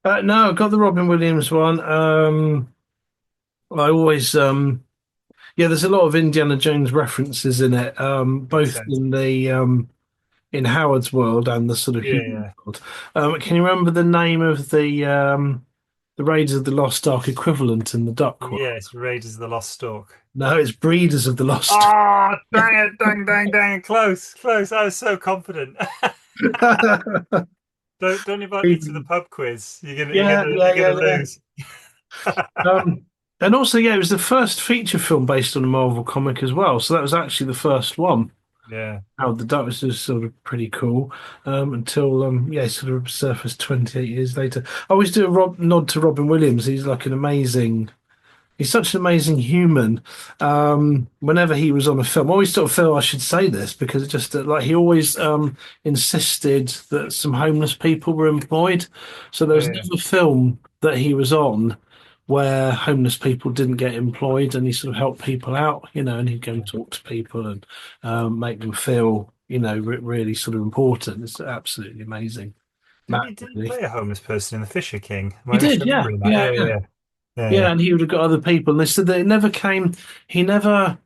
No, I got the Robin Williams one. I always, yeah, there's a lot of Indiana Jones references in it, Makes both sense. in Howard's world and the sort of Yeah, human yeah, world. Can you remember the name of the Raiders of the Lost Ark equivalent in the Duck world? yeah. It's Raiders of the Lost Stork. No, it's Breeders of the Lost. Oh, dang it, dang, close, close. I was so confident. Don't invite me to the pub quiz. Yeah, yeah, You're yeah, gonna yeah. lose. Um, and also, yeah, it was the first feature film based on a Marvel comic as well. So that was actually the first one. Yeah, Howard the Duck was just sort of pretty cool until yeah, sort of surfaced 28 years later. I always do a nod to Robin Williams. He's like an amazing. He's such an amazing human. Whenever he was on a film, I always sort of feel I should say this because it just like he always insisted that some homeless people were employed. So there was yeah, never a film that he was on where homeless people didn't get employed, and he sort of helped people out, and he'd go and yeah. talk to people and make them feel, really sort of important. It's absolutely amazing, Matt. Didn't he Really, play a homeless person in The Fisher King? Am he I did, yeah, misremembering that? yeah, Yeah, yeah. yeah, yeah, Yeah, yeah. and he would have got other people. And they said that it never came. He never.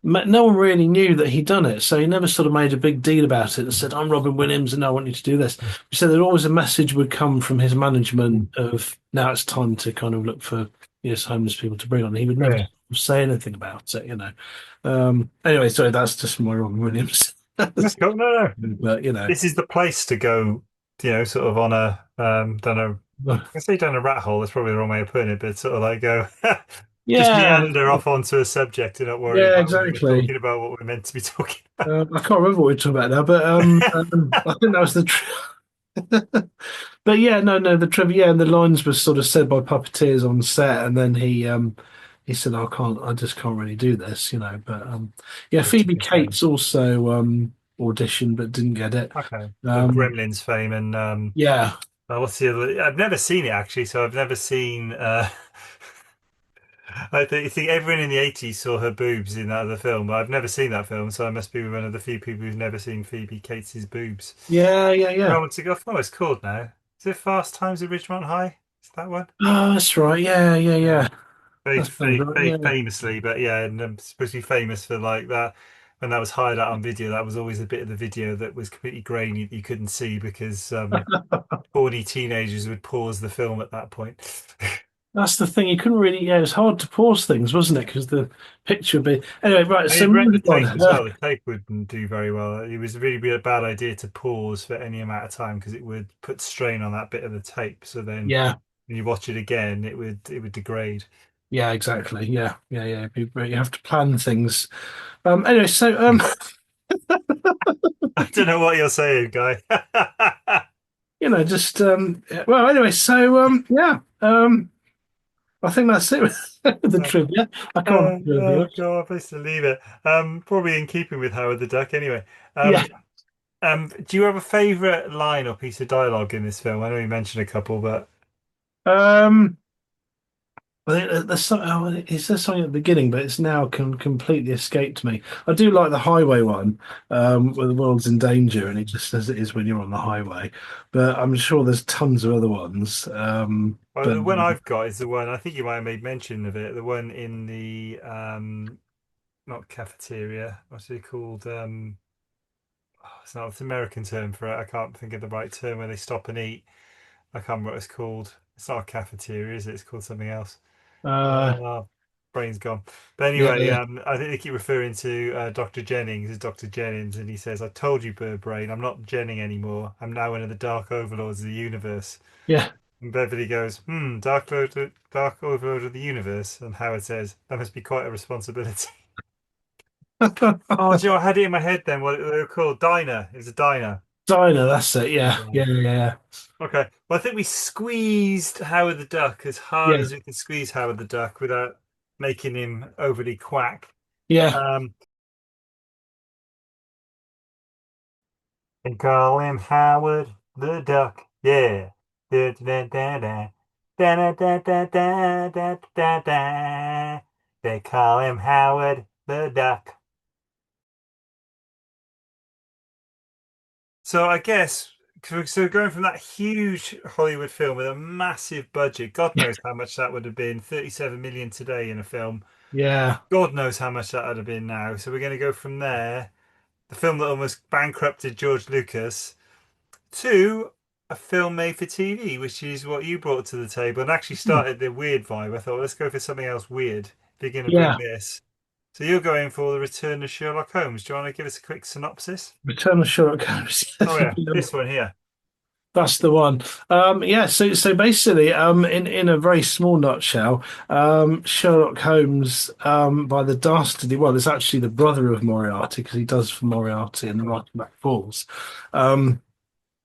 No one really knew that he'd done it, so he never sort of made a big deal about it and said, "I'm Robin Williams, and I want you to do this." He said that always a message would come from his management of now it's time to kind of look for yes homeless people to bring on. He would never Yeah. say anything about it. Anyway, sorry, that's just my Robin Williams. Let's go. No, no. But This is the place to go, sort of on a don't know. I say down a rat hole, that's probably the wrong way of putting it, but sort of like go just yeah, meander off onto a subject and not worry yeah, about whether we're exactly. talking about what we're meant to be talking I can't remember what we're talking about now, but I think that was the. But yeah, no, no, the trivia and the lines were sort of said by puppeteers on set, and then he said, "I can't, I just can't really do this." But yeah, which Phoebe is fun. Cates also auditioned but didn't get it. Okay. Of Um, Gremlins fame and yeah, what's the other? I've never seen it actually, so I've never seen I think everyone in the 80s saw her boobs in that other film, but I've never seen that film, so I must be one of the few people who've never seen Phoebe Cates' boobs. yeah, yeah, yeah. Oh, what's it got? Oh, it's called now. Is it Fast Times at Ridgemont High? Is that one? Oh, that's right. Yeah, yeah, Yeah. yeah. That sounds right. Very Yeah, famously, but yeah, and supposed to be famous for like that. When that was hired out on video, that was always a bit of the video that was completely grainy that you couldn't see because horny teenagers would pause the film at that point. that's the thing. You couldn't really. Yeah, it's hard to pause things, wasn't it? Because the picture would be. Anyway, right. And So it wrecked the moving on. tape as well. The tape wouldn't do very well. It was really a bad idea to pause for any amount of time because it would put strain on that bit of the tape. So then Yeah, when you watch it again, it would degrade. yeah, exactly. Yeah, yeah, yeah. You have to plan things. Anyway, so I don't know what you're saying, guy. just well, anyway, so yeah, I think that's it with the trivia. I can't do anything Oh else. God, please to leave it. Probably in keeping with Howard the Duck anyway. Yeah. Do you have a favourite line or piece of dialogue in this film? I know you mentioned a couple, but Um, I think it says something at the beginning, but it's now completely escaped me. I do like the highway one, where the world's in danger, and it just says it is when you're on the highway. But I'm sure there's tons of other ones. But the one I've got is the one I think you might have made mention of it. The one in the not cafeteria. What's it called? It's an American term for it. I can't think of the right term where they stop and eat. I can't remember what it's called. It's not a cafeteria, is it? It's called something else. uh, Uh, brain's gone. But yeah, anyway, yeah, I think they keep referring to Dr. Jennings as Dr. Jennings, and he says, "I told you, Bird Brain, I'm not Jenning anymore. I'm now one of the Dark Overlords of the universe." yeah. And Beverly goes, Dark Overlord of the universe." And Howard says, "That must be quite a responsibility." Oh, do you know, I had it in my head then what they were called. Diner. It was a diner. Diner, that's it. Yeah, Yeah. yeah, yeah, Okay. Well, I think we squeezed Howard the Duck as hard yeah, as we can squeeze Howard the Duck without making him overly quack. yeah, Um, they call him Howard the Duck. Yeah. Da, da, da, da, da, da, da, da, da, da, da. They call him Howard the Duck. So I guess so going from that huge Hollywood film with a massive budget, God knows how much that would have been, 37 million today in a film. yeah, God knows how much that would have been now. So we're going to go from there, the film that almost bankrupted George Lucas, to a film made for TV, which is what you brought to the table and actually yeah, started the weird vibe. I thought, let's go for something else weird if you're going to bring yeah. this. So you're going for the Return of Sherlock Holmes. Do you want to give us a quick synopsis? Return of Sherlock Holmes. Oh yeah, this one here. That's the one. Yeah. So basically, in a very small nutshell, Sherlock Holmes, by the dastardly, well, it's actually the brother of Moriarty because he does for Moriarty in the Oh, Writing Back Falls. Um,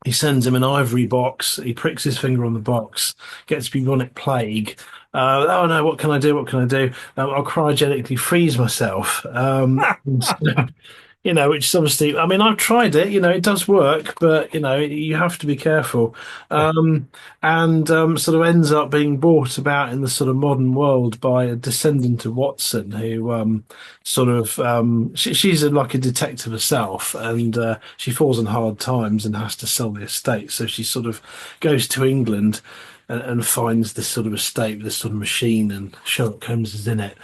he sends him an ivory box. He pricks his finger on the box, gets bubonic plague. Oh no, what can I do? What can I do? I'll cryogenically freeze myself. Which is obviously, I mean, I've tried it, it does work, but, you have to be careful. And sort of ends up being brought about in the sort of modern world by a descendant of Watson who she's like a detective herself, and she falls on hard times and has to sell the estate. So she sort of goes to England and finds this sort of estate with this sort of machine, and Sherlock Holmes is in it.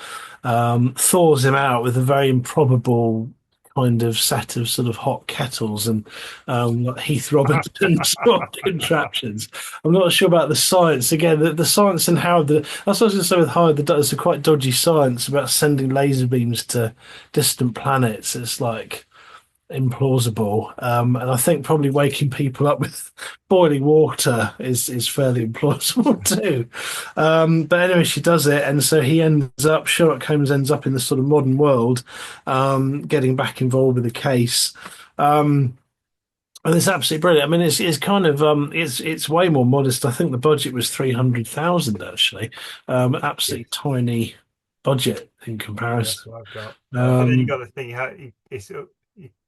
Thaws him out with a very improbable kind of set of sort of hot kettles and like Heath yeah. Robinson sort of contraptions. I'm not sure about the science. Again, the science and how that's what I was going to say with Howard the Duck. It's a quite dodgy science about sending laser beams to distant planets. It's like implausible. And I think probably waking people up with boiling water is fairly implausible too. But anyway, she does it, and so Sherlock Holmes ends up in the sort of modern world, getting back involved with the case. Um, and it's absolutely brilliant. I mean, it's kind of it's way more modest. I think the budget was 300,000 actually. Absolutely tiny budget in Yeah, that's comparison. what I've got. But then you Um, got the thing how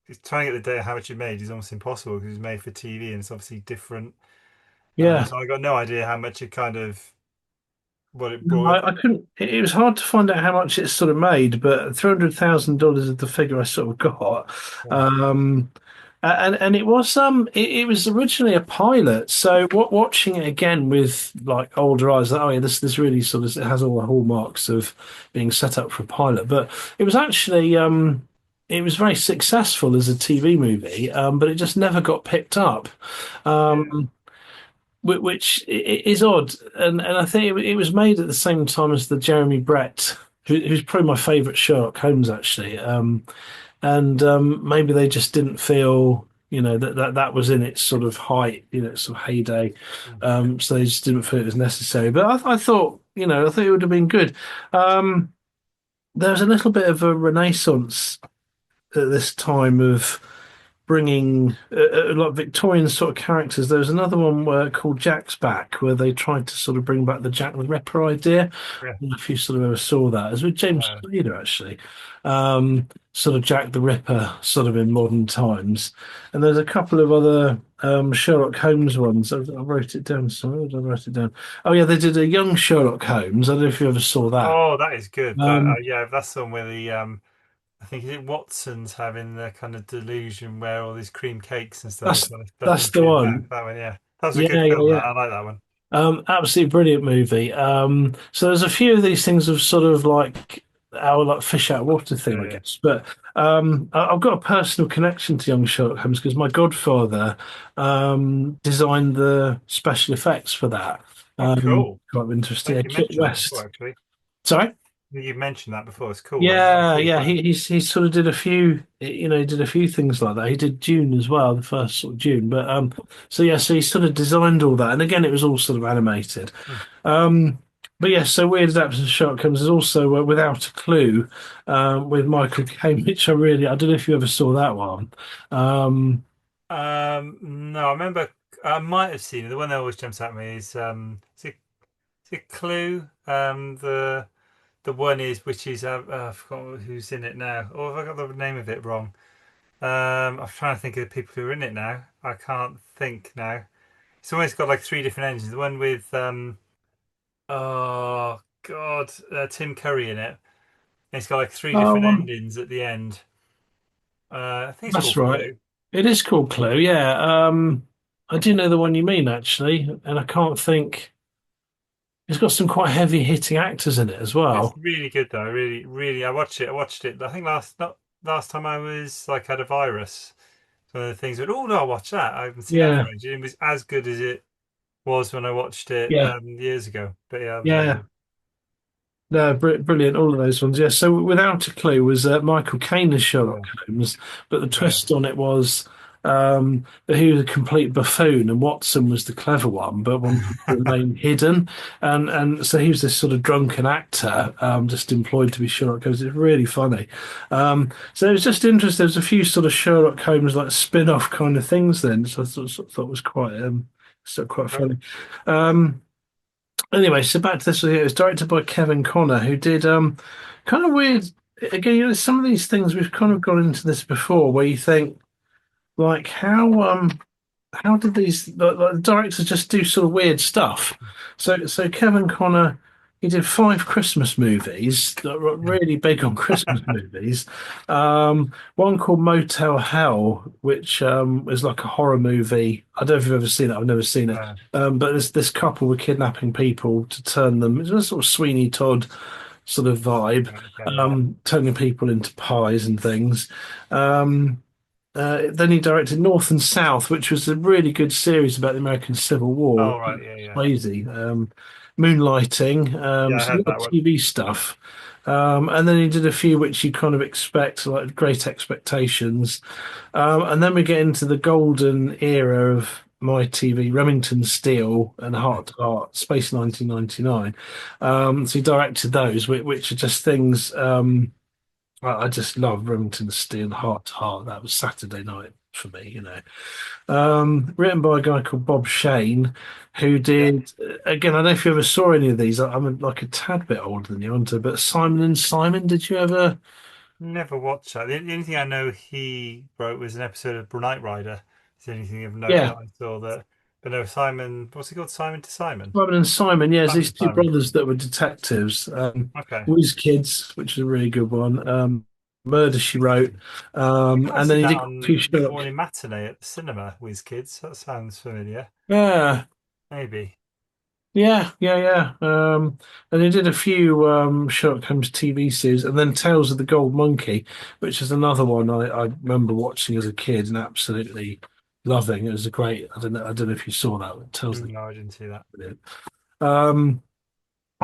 it's trying to get the data how much it made is almost impossible because it's made for TV and it's obviously different. yeah. So I got no idea how much it kind of what it No, brought. I couldn't. It was hard to find out how much it's sort of made, but $300,000 is the figure I sort of got. Wow. Um, and it was originally a pilot. So watching it again with like older eyes, like, oh yeah, this really sort of it has all the hallmarks of being set up for a pilot. But it was actually it was very successful as a TV movie, but it just never got picked up. Yeah. Um, which is odd, and I think it was made at the same time as the Jeremy Brett, who's probably my favourite Sherlock Holmes actually, and maybe they just didn't feel that was in its sort of height, its sort of heyday, Mm. so they just didn't feel it was necessary. But I thought it would have been good. Um, there was a little bit of a renaissance at this time of bringing like Victorian sort of characters. There was another one called Jack's Back, where they tried to sort of bring back the Jack the Ripper idea. I Yeah. don't know if you sort of ever saw that. It was with James Uh, Spader, actually. Sort of Jack the Ripper, sort of in modern times. And there's a couple of other Sherlock Holmes ones. I wrote it down. Sorry, where did I write it down? Oh, yeah, they did a young Sherlock Holmes. I don't know if you ever saw that. oh, that is good. That Um, yeah, that's the one where the I think is it Watson's having the kind of delusion where all these cream cakes and stuff are that's kind of stuffed that's the into his mouth. one. That one, yeah, that was a Yeah, good yeah, film. That yeah. I like that one. Absolutely brilliant movie. So there's a few of these things of sort of like our like fish out of water thing, Yeah, I yeah. guess. But I've got a personal connection to young Sherlock Holmes because my godfather designed the special effects for that. Oh, cool. Quite I interesting. Yeah, think you Kit mentioned that before, West. actually. Sorry. You mentioned that before. It's cool. That's a Yeah, cool yeah. fact. He sort of did a few, he did a few things like that. He did Dune as well, the first sort of Dune. But so yeah, so he sort of designed all that, and again, it was all sort of animated. Hmm. Um, but yeah, so Weird Adaptations of Sherlock Holmes is also Without a Clue, with Michael Caine, which I don't know if you ever saw that one. Um, No, I remember. I might have seen it. The one that always jumps at me is it Clue? The one is which is I forgot who's in it now. Oh, have I got the name of it wrong? I'm trying to think of the people who are in it now. I can't think now. It's always got like three different engines. The one with oh God, Tim Curry in it. And it's got like three oh, different endings at the end. I think it's that's called right. Clue. It is called Clue. Yeah. I do know the one you mean actually, and I can't think. It's got some quite heavy hitting actors in it as It's well. really good though. Really, really. I watched it. I watched it. I think not last time I was like had a virus. One of the things that oh no, I watched that. I haven't seen that Yeah, for ages. It was as good as it was when I watched it yeah, years ago. But yeah, that was really yeah. good. No, brilliant, all of those ones. Yeah. So without a clue was Michael Caine as Sherlock Oh, Holmes, but the okay. twist on it was that he was a complete buffoon and Watson was the clever one, but wanted to remain hidden. And so he was this sort of drunken actor, just employed to be Sherlock Holmes. It's really funny. So it was just interesting. There's a few sort of Sherlock Holmes like spin-off kind of things then, so I thought was quite quite funny. Um, Anyway, so back to this. It was directed by Kevin Connor, who did kind of weird. Again, some of these things we've kind of gone into this before, where you think like how did these the directors just do sort of weird stuff? So Kevin Connor, he did five Christmas movies that were really big on Christmas movies. One called Motel Hell, which was like a horror movie. I don't know if you've ever seen it. I've never seen it. Uh, But this couple were kidnapping people to turn them. It was a sort of Sweeney Todd sort of vibe, okay, yeah. turning people into pies and things. Um, then he directed North and South, which was a really good series about the American Civil War. Oh, right, yeah, yeah. Swayze, Moonlighting, Yeah, I so a had lot of that one. TV stuff. And then he did a few which you kind of expect, like Great Expectations. And then we get into the golden era of my TV, Remington Steele and Heart to Heart, Space 1999. So he directed those, which are just things. I just love Remington Steele, Heart to Heart. That was Saturday night for me, you know. Written by a guy called Bob Shane, who Yeah. did, again, I don't know if you ever saw any of these. I'm like a tad bit older than you, aren't I? But Simon and Simon, did you ever? Never watched that. The only thing I know he wrote was an episode of Knight Rider. It's the only thing of note Yeah, that I saw that. But no, Simon, what's he called? Simon to Simon? Simon and Simon, yeah, it's Simon these to two Simon. brothers that were detectives. Okay. Whiz Kids, which is a really good one. Murder She Wrote. I think I've And then seen he that did a few on Sherlock. Morning Matinee at the cinema with kids. That sounds familiar. Yeah, Maybe. yeah. And he did a few Sherlock Holmes TV series, and then Tales of the Gold Monkey, which is another one I remember watching as a kid and absolutely loving. It was a great. I don't know if you saw that. Tales of the No, I didn't see that. Gold Monkey.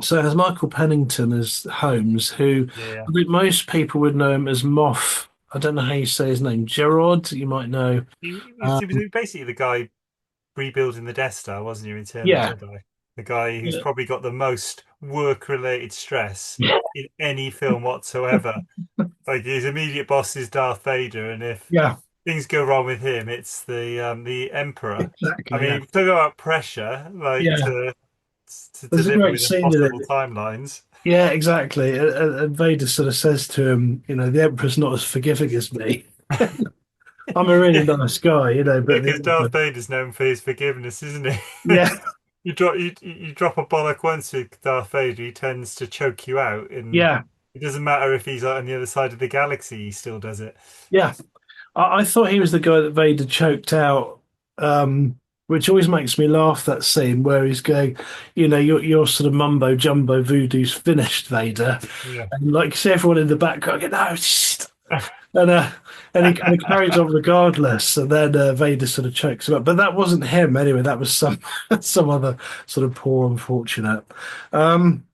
So it has Michael Pennington as Holmes, who Yeah, yeah. I think most people would know him as Moff. I don't know how you say his name. Gerard, you might know. He was Um, basically the guy rebuilding the Death Star, wasn't he, in Return of yeah, Jedi? The guy who's yeah, probably got the most work-related stress in any film whatsoever. Like his immediate boss is Darth Vader, and if yeah, things go wrong with him, it's the Emperor. I exactly. Yeah, mean, talk about pressure, like yeah. to There's a deliver great with scene in impossible it. timelines. Yeah, exactly. And Vader sort of says to him, the Emperor's not as forgiving as me. I'm a really Yeah, nice guy, but the because Darth Emperor, Vader's known for his forgiveness, isn't he? yeah, You drop a bollock once with Darth Vader, he tends to choke you out, and yeah, it doesn't matter if he's on the other side of the galaxy, he still does it. yeah. I thought he was the guy that Vader choked out, which always makes me laugh. That scene where he's going, your sort of mumbo jumbo voodoo's finished, Vader, Yeah. and like see everyone in the background going, no, and he kind of carries on regardless, and then Vader sort of chokes him up. But that wasn't him anyway. That was some some other sort of poor unfortunate. Um,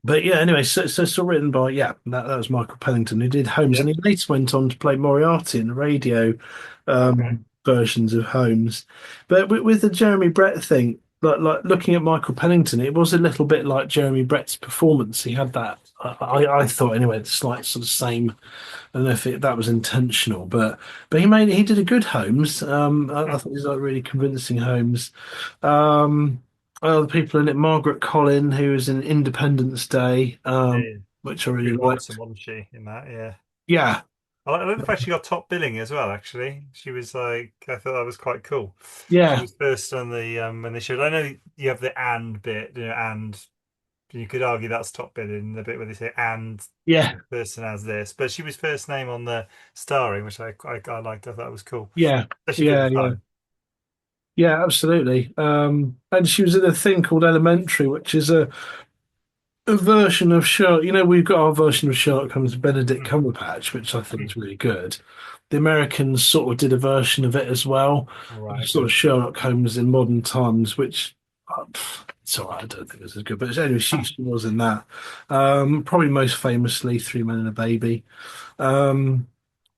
but yeah, anyway, so it's all written by that was Michael Pennington who did Holmes, Yeah. and he later went on to play Moriarty in the radio Okay. versions of Holmes. But with the Jeremy Brett thing, like looking at Michael Pennington, it was a little bit like Jeremy Brett's performance. He had that. I thought anyway, the slight sort of same. I don't know if that was intentional, but he did a good Holmes. I Hmm. thought he was like really convincing Holmes. Um, Other people in it, Margaret Collin, who was in Independence Day, Yeah. which I She really was awesome, liked. wasn't she, in that? Yeah. Yeah, I like the fact she got top billing as well, actually. She was like, I thought that was quite cool. She yeah, was first on the when they showed. I know you have the and bit, and you could argue that's top billing, the bit where they say and yeah, the person has this, but she was first name on the starring, which I liked. I thought it was cool, yeah, especially for the yeah. time. Yeah, absolutely. And she was in a thing called Elementary, which is a version of Sherlock. We've got our version of Sherlock Holmes, Benedict Mm, Cumberbatch, which I think mm. is really good. The Americans sort of did a version of it as well, All right, of sort okay. of Sherlock Holmes in modern times, which it's all right. I don't think it was as good, but anyway, she was in that. Probably most famously, Three Men and a Baby. Um,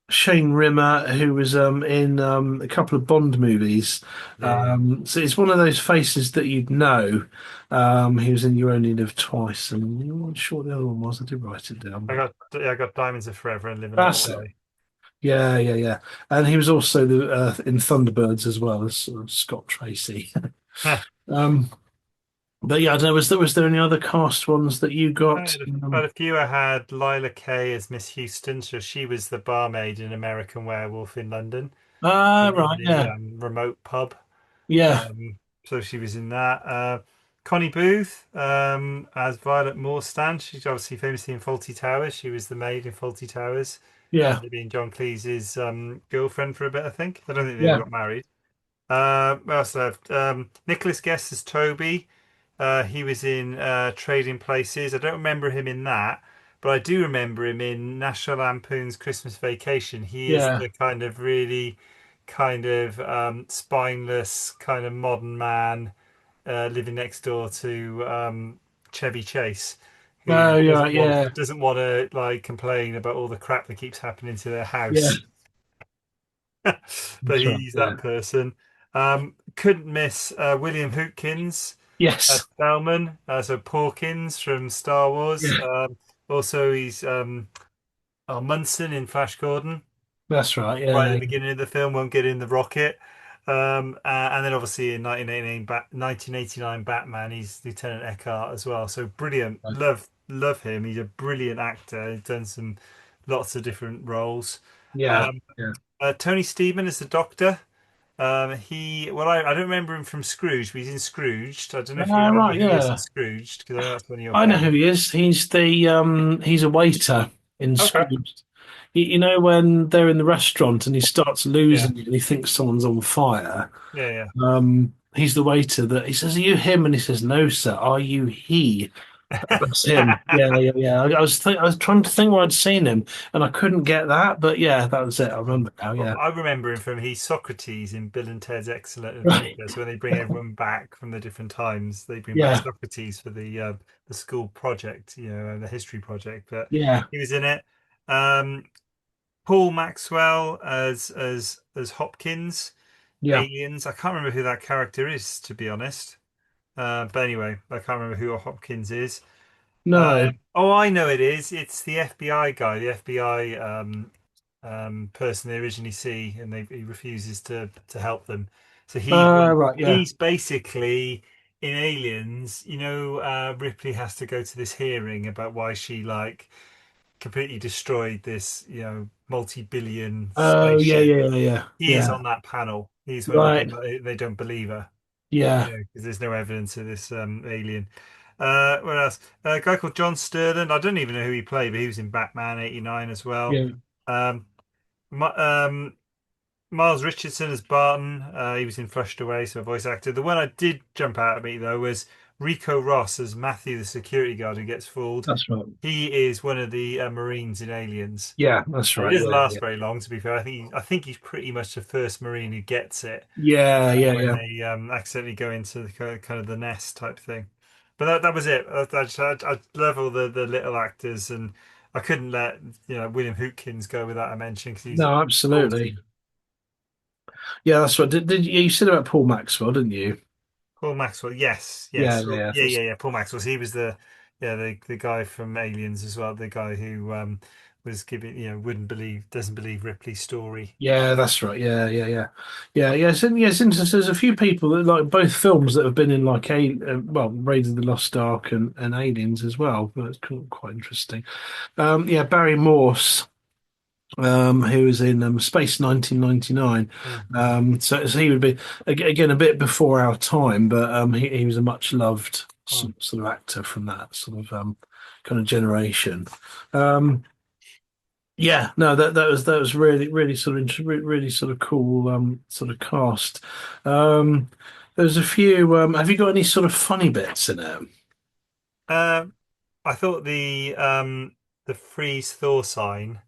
Shane Rimmer, who was in a couple of Bond movies. Yeah, yeah. So it's one of those faces that you'd know. He was in You Only Live Twice, and I'm not sure what the other one was. I did write it down, I but got yeah, I got Diamonds Are Forever and Live and Let that's it. Die. Yeah, yeah, yeah. And he was also in Thunderbirds as well as sort of Scott Tracy. Um, but yeah, I don't know. Was there any other cast ones that you I got? had quite a few. I had Lila Kay as Miss Houston, so she was the barmaid in American Werewolf in London, in Right, the yeah, remote pub. yeah, So she was in that. Connie Booth as Violet Morstand. She's obviously famously in Fawlty Towers. She was the maid in Fawlty Towers, yeah, ended up being John Cleese's girlfriend for a bit, I think. I don't think they ever yeah, got married. What else left? Nicholas Guest as Toby. He was in Trading Places. I don't remember him in that, but I do remember him in National Lampoon's Christmas Vacation. He is yeah. the kind of really kind of spineless, kind of modern man living next door to Chevy Chase, who Oh, yeah, yeah, doesn't want to like complain about all the crap that keeps happening to their yeah. house. But That's right. he's Yeah. that person. Couldn't miss William Hootkins as Yes. Spellman, so Porkins from Star Wars. Yeah. Also, he's Munson in Flash Gordon. That's right. Right at Yeah. the beginning of the film, won't get in the rocket. And then obviously in 1989 Batman, he's Lieutenant Eckhart as well. So brilliant. Yeah. Love him. He's a brilliant actor. He's done some lots of different roles. Yeah. Um, Yeah. Tony Steedman is the Doctor. I don't remember him from Scrooge, but he's in Scrooged. I don't know if you remember Right. who he is in Yeah. Scrooged, because I know that's one of your I know who favourites. he is. He's a waiter in Okay. Scrooge. You know when they're in the restaurant and he starts Yeah. losing it and he thinks someone's on fire. Yeah, yeah. He's the waiter that he says, "Are you him?" And he says, "No, sir. Are you he?" That's him. Yeah, yeah, yeah. I was trying to think where I'd seen him, and I couldn't get that. But yeah, that was it. I remember now. Well, Yeah. I remember him from he's Socrates in Bill and Ted's Excellent Right. Adventure. So when they bring everyone back from the different times, they bring back Yeah. Socrates for the school project, the history project. But Yeah. he was in it. Um, Paul Maxwell as Hopkins, Yeah. Aliens. I can't remember who that character is, to be honest. But anyway, I can't remember who Hopkins is. No. Oh, I know it is. It's the FBI guy, the FBI person they originally see, and he refuses to help them. So Right. Yeah. he's basically in Aliens. Ripley has to go to this hearing about why she like completely destroyed this multi-billion Oh, yeah. spaceship. Yeah. Yeah. Yeah. He is Yeah. on that panel. He's where Right. they don't believe her, Yeah. because there's no evidence of this alien. What else? A guy called John Sterland. I don't even know who he played, but he was in Batman '89 as well. Yeah. Um, Mi- um, Miles Richardson as Barton. He was in Flushed Away, so a voice actor. The one I did jump out at me though was Rico Ross as Matthew, the security guard who gets fooled. That's right. He is one of the Marines in Aliens. Yeah. That's He right. doesn't Yeah. last Yeah. very long, to be fair. I think he's pretty much the first Marine who gets it Yeah. Yeah. when Yeah. they accidentally go into the kind of the nest type thing. But that was it. I love all the little actors, and I couldn't let William Hootkins go without a mention because he's No, absolutely. awesome. Yeah. That's right. Did you said about Paul Maxwell, didn't you? Paul Maxwell, yes, Yeah. yes, oh, Yeah. yeah, yeah, yeah. Paul Maxwell. So he was the guy from Aliens as well. The guy who was giving wouldn't believe doesn't believe Ripley's story. Yeah, that's right. Yeah, yeah, yeah, yeah, yeah. It's interesting. There's a few people that like both films that have been in like Raiders of the Lost Ark and Aliens as well. But it's quite interesting. Yeah, Barry Morse, who was in Space 1999. Mm-hmm. So he would be again a bit before our time, but he was a much loved Oh. sort of actor from that sort of kind of generation. Um, yeah, no, that was really sort of really sort of cool sort of cast. Um, there's a few. Have you got any sort of funny bits in it? Um, I thought the freeze thaw sign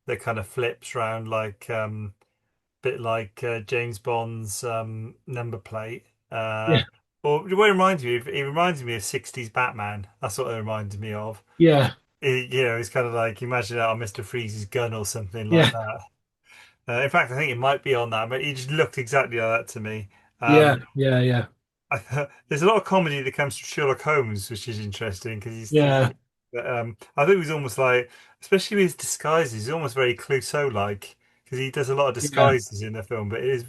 that kind of flips round like bit like James Bond's number plate. Yeah, Or what it reminds me of, it reminds me of 60s Batman. That's what it reminds me of. Yeah, It's kind of like imagine that on Mr. Freeze's gun or something like yeah, that. In fact, I think it might be on that, but he just looked exactly like that to me. yeah, Um, yeah, yeah, there's a lot of comedy that comes from Sherlock Holmes, which is interesting because yeah, I think he's almost like, especially with his disguises, he's almost very Clouseau-like because he does a lot of yeah, disguises in the film, but it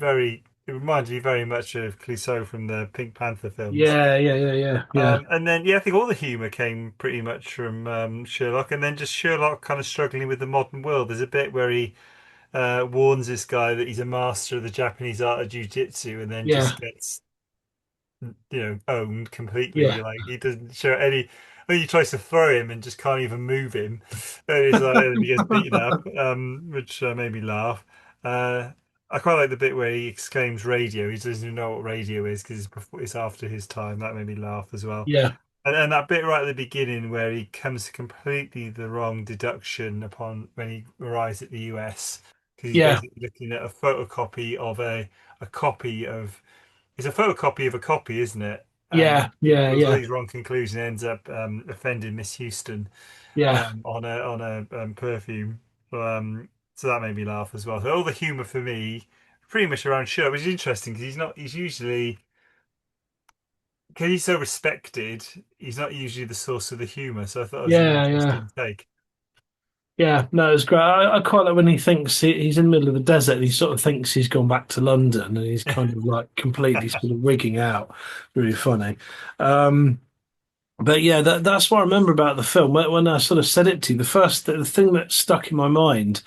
reminds me very much of Clouseau from the Pink Panther films. yeah, yeah, yeah, yeah, yeah, And then, yeah, I think all the humor came pretty much from Sherlock, and then just Sherlock kind of struggling with the modern world. There's a bit where he warns this guy that he's a master of the Japanese art of jiu-jitsu, and then yeah, just gets owned completely. yeah, Like he doesn't show any. When he tries to throw him and just can't even move him, and it's like and he gets beaten up, which made me laugh. Uh, I quite like the bit where he exclaims radio. He doesn't even know what radio is because it's after his time. That made me laugh as well. yeah, And that bit right at the beginning where he comes to completely the wrong deduction upon when he arrives at the US because he's yeah, basically looking at a photocopy of a copy of it's a photocopy of a copy, isn't it? And yeah, yeah, draws all yeah, these wrong conclusions, ends up offending Miss Houston yeah, on a perfume. So that made me laugh as well. So all the humour for me, pretty much around Sherlock, which is interesting because he's usually because he's so respected, he's not usually the source of the humour. So I thought it was an yeah, yeah. interesting take. Yeah, no, it's great. I quite like when he thinks he's in the middle of the desert and he sort of thinks he's gone back to London and he's kind of like completely sort of wigging out. Really funny. Um, but yeah, that's what I remember about the film. When I sort of said it to you, the thing that stuck in my mind,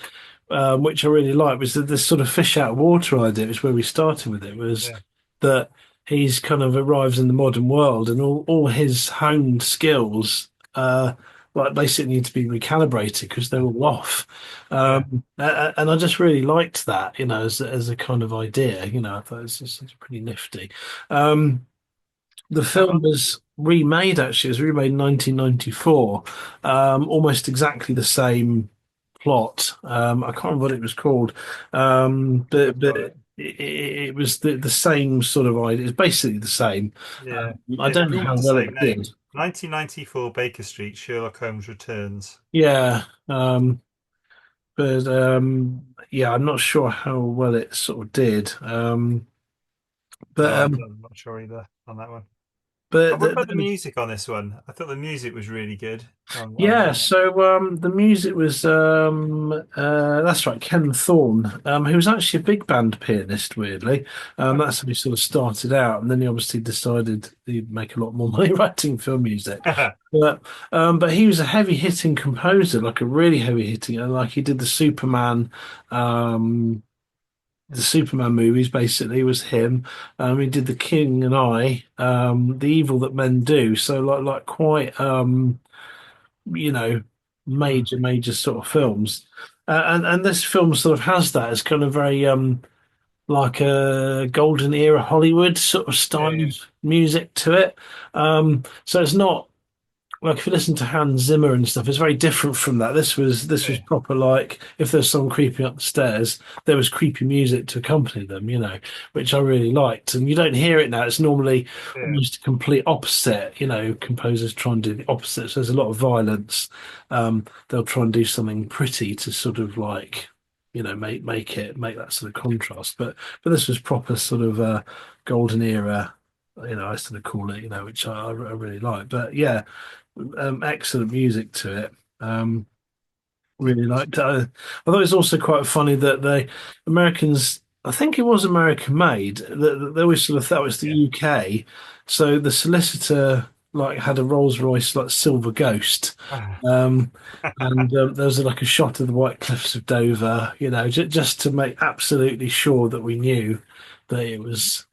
which I really liked, was that this sort of fish out of water idea, which is where we started with it, was Yeah, that he's kind of arrives in the modern world and all his honed skills like basically need to be recalibrated because they're all off. yeah. And I just really liked that, as a kind of idea. I thought it's pretty nifty. Um, the Have film was remade, actually. It was remade in 1994. Almost exactly the same plot. I can't remember what it was called. I've But got it. it was the same sort of idea. It's basically the same. Yeah, I it's don't know pretty much how the well same it did. name. 1994 Baker Street, Sherlock Holmes Returns. Yeah. But yeah, I'm not sure how well it sort of did. But No, um, I'm not sure either on that one. but And what about the music on this one? I thought the music was really good on Yeah, that one. so the music was that's right, Ken Thorne, who was actually a big band pianist, weirdly. That's how he sort of started out, and then he obviously decided he'd make a lot more money writing film music. But but he was a heavy hitting composer, like a really heavy hitting, and like he did um the Superman movies basically was him. He did The King and I, The Evil That Men Do, so like quite you know, Mm, major sort of films. And this film sort of has that. It's kind of very like a golden era Hollywood sort of yeah, style yeah, of music to it. So it's not like if you listen to Hans Zimmer and stuff, it's very different from that. This was yeah, proper like if there's someone creeping up the stairs, there was creepy music to accompany them, which I really liked. And you don't hear it now. It's normally yeah. almost a complete opposite. Composers try and do the opposite. So there's a lot of violence. They'll try and do something pretty to sort of like, make that sort of contrast. But this was proper sort of golden era. I sort of call it, which I really like. But yeah, excellent music to it. Really liked it. I thought it was also quite funny that the Americans, I think it was American made, that they always sort of thought it was the Yeah. UK. So the solicitor like had a Rolls Royce like Silver Ghost. Um, and there was like a shot of the White Cliffs of Dover, just to make absolutely sure that we knew that it was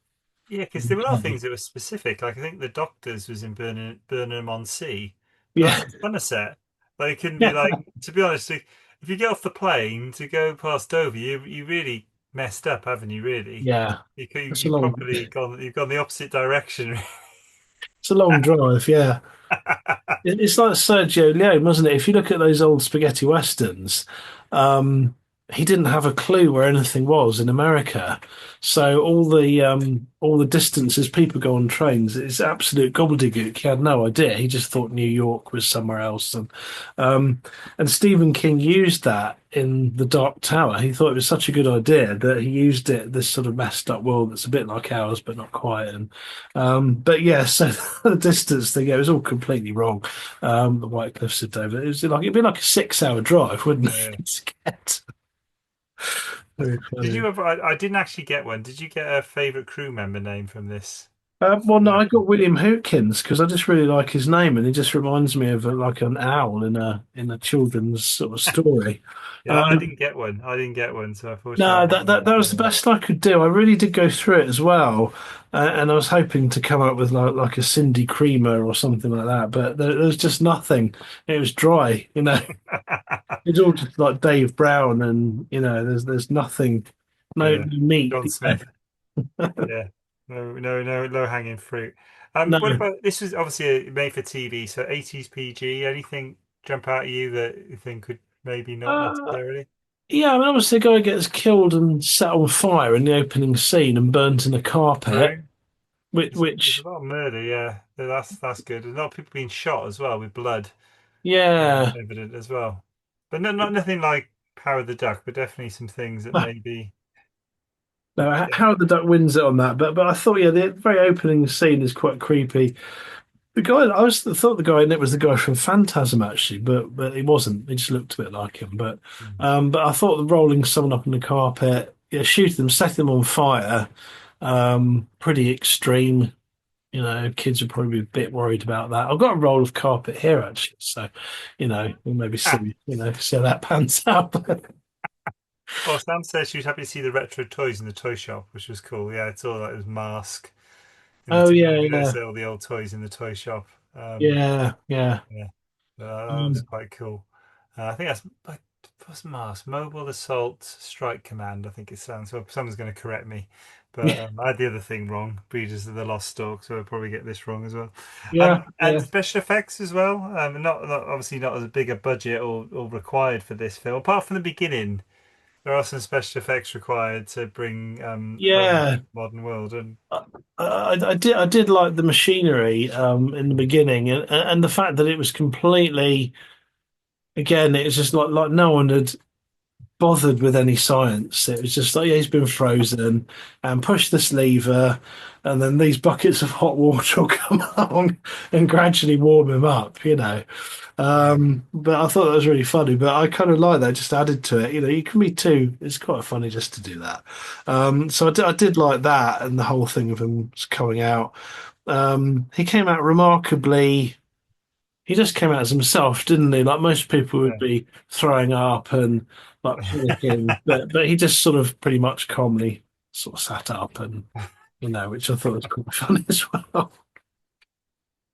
Yeah, because there were a lot of UK. things that were specific. Like I think the Doctors was in Burnham on Sea, but Yeah, that's in Somerset. Like it couldn't be yeah, like. To be honest, if you get off the plane to go past Dover, you really messed up, haven't you? Really, yeah. It's a you long, properly gone. You've gone the opposite direction. it's a long drive. Yeah. It's like Sergio Leone, wasn't it? If you look at those old spaghetti westerns, um, he didn't have a clue where anything was in America. So all the distances people go on trains, it's absolute gobbledygook. He had no idea. He just thought New York was somewhere else. Um and Stephen King used that in The Dark Tower. He thought it was such a good idea that he used it, this sort of messed up world that's a bit like ours, but not quite. And but yeah, so the distance thing, yeah, it was all completely wrong. The White Cliffs of Dover. It was like it'd be like a 6 hour drive, wouldn't Yeah. it? To get. Very Did funny. you ever? I didn't actually get one. Did you get a favorite crew member name from this? Well, no, I Actor? got William Hootkins because I just really like his name, and he just reminds me of like an owl in a children's sort of story. Yeah, I Um, didn't get one. I didn't get one, so unfortunately, no, I haven't that was got the one. best I could do. I really did go through it as well, and I was hoping to come up with like a Cindy Creamer or something like that, but there was just nothing. It was dry, you know. It's all just like Dave Brown, and there's nothing, no Yeah, meat. John Smith. Yeah, no low hanging fruit. No. What about this? Was obviously made for TV, so 80s PG. Anything jump out at you that you think could maybe not Uh, necessarily? Yeah, I mean, obviously, the guy gets killed and set on fire in the opening scene and burnt in a carpet, True. There's a which lot of murder. Yeah, that's good. There's a lot of people being shot as well with blood yeah. evident as well. But no, not nothing like Power of the Duck, but definitely some things that maybe. No, Yeah. Howard the Duck wins it on that, but I thought, yeah, the very opening scene is quite creepy. The guy, thought the guy in it was the guy from Phantasm actually, but he wasn't. He just looked a bit like him. But I thought the rolling someone up on the carpet, yeah, shooting them, setting them on fire, pretty extreme. Kids would probably be a bit worried about that. I've got a roll of carpet here actually, so we'll maybe Ah, see how that pans out. well, Sam said she was happy to see the retro toys in the toy shop, which was cool. Yeah, it's all like his mask in the Oh toy. yeah, You know, yeah, all the old toys in the toy shop. yeah, yeah. Yeah, that was Um, quite cool. I think that's like what's mask Mobile Assault Strike Command. I think it sounds. Well, someone's going to correct me, but yeah, I had the other thing wrong. Breeders of the Lost Stork, so I'll probably get this wrong as well. yeah, And yeah. special effects as well. Not obviously not as big a budget or required for this film. Apart from the beginning, there are some special effects required to bring home Yeah. to the modern world. And I did like the machinery in the beginning, and the fact that it was completely again, it was just like no one had bothered with any science. It was just like, yeah, he's been frozen and push this lever, and then these buckets of hot water will come along and gradually warm him up. But I thought that was really funny. But I kind of like that, just added to it. You can be too, it's quite funny just to do that. So I did like that and the whole thing of him coming out. He came out remarkably. He just came out as himself, didn't he? Like most people would be throwing up and like panicking, but he just sort of pretty much calmly sort of sat up and which I thought was quite funny as well.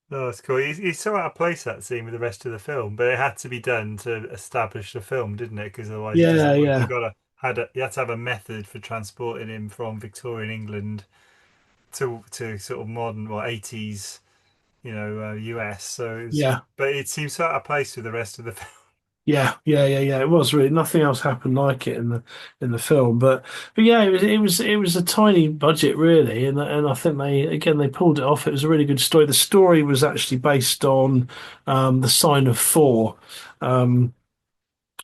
no, that's cool. He's so out of place that scene with the rest of the film, but it had to be done to establish the film, didn't it? Because otherwise, it Yeah, doesn't work. yeah, You had to have a method for transporting him from Victorian England to sort of modern or 80s, US. So yeah, but it seems so out of place with the rest of the film. yeah. It was really nothing else happened like it in the film, but yeah, it was a tiny budget really, and I think they pulled it off. It was a really good story. The story was actually based on the Sign of Four. Um,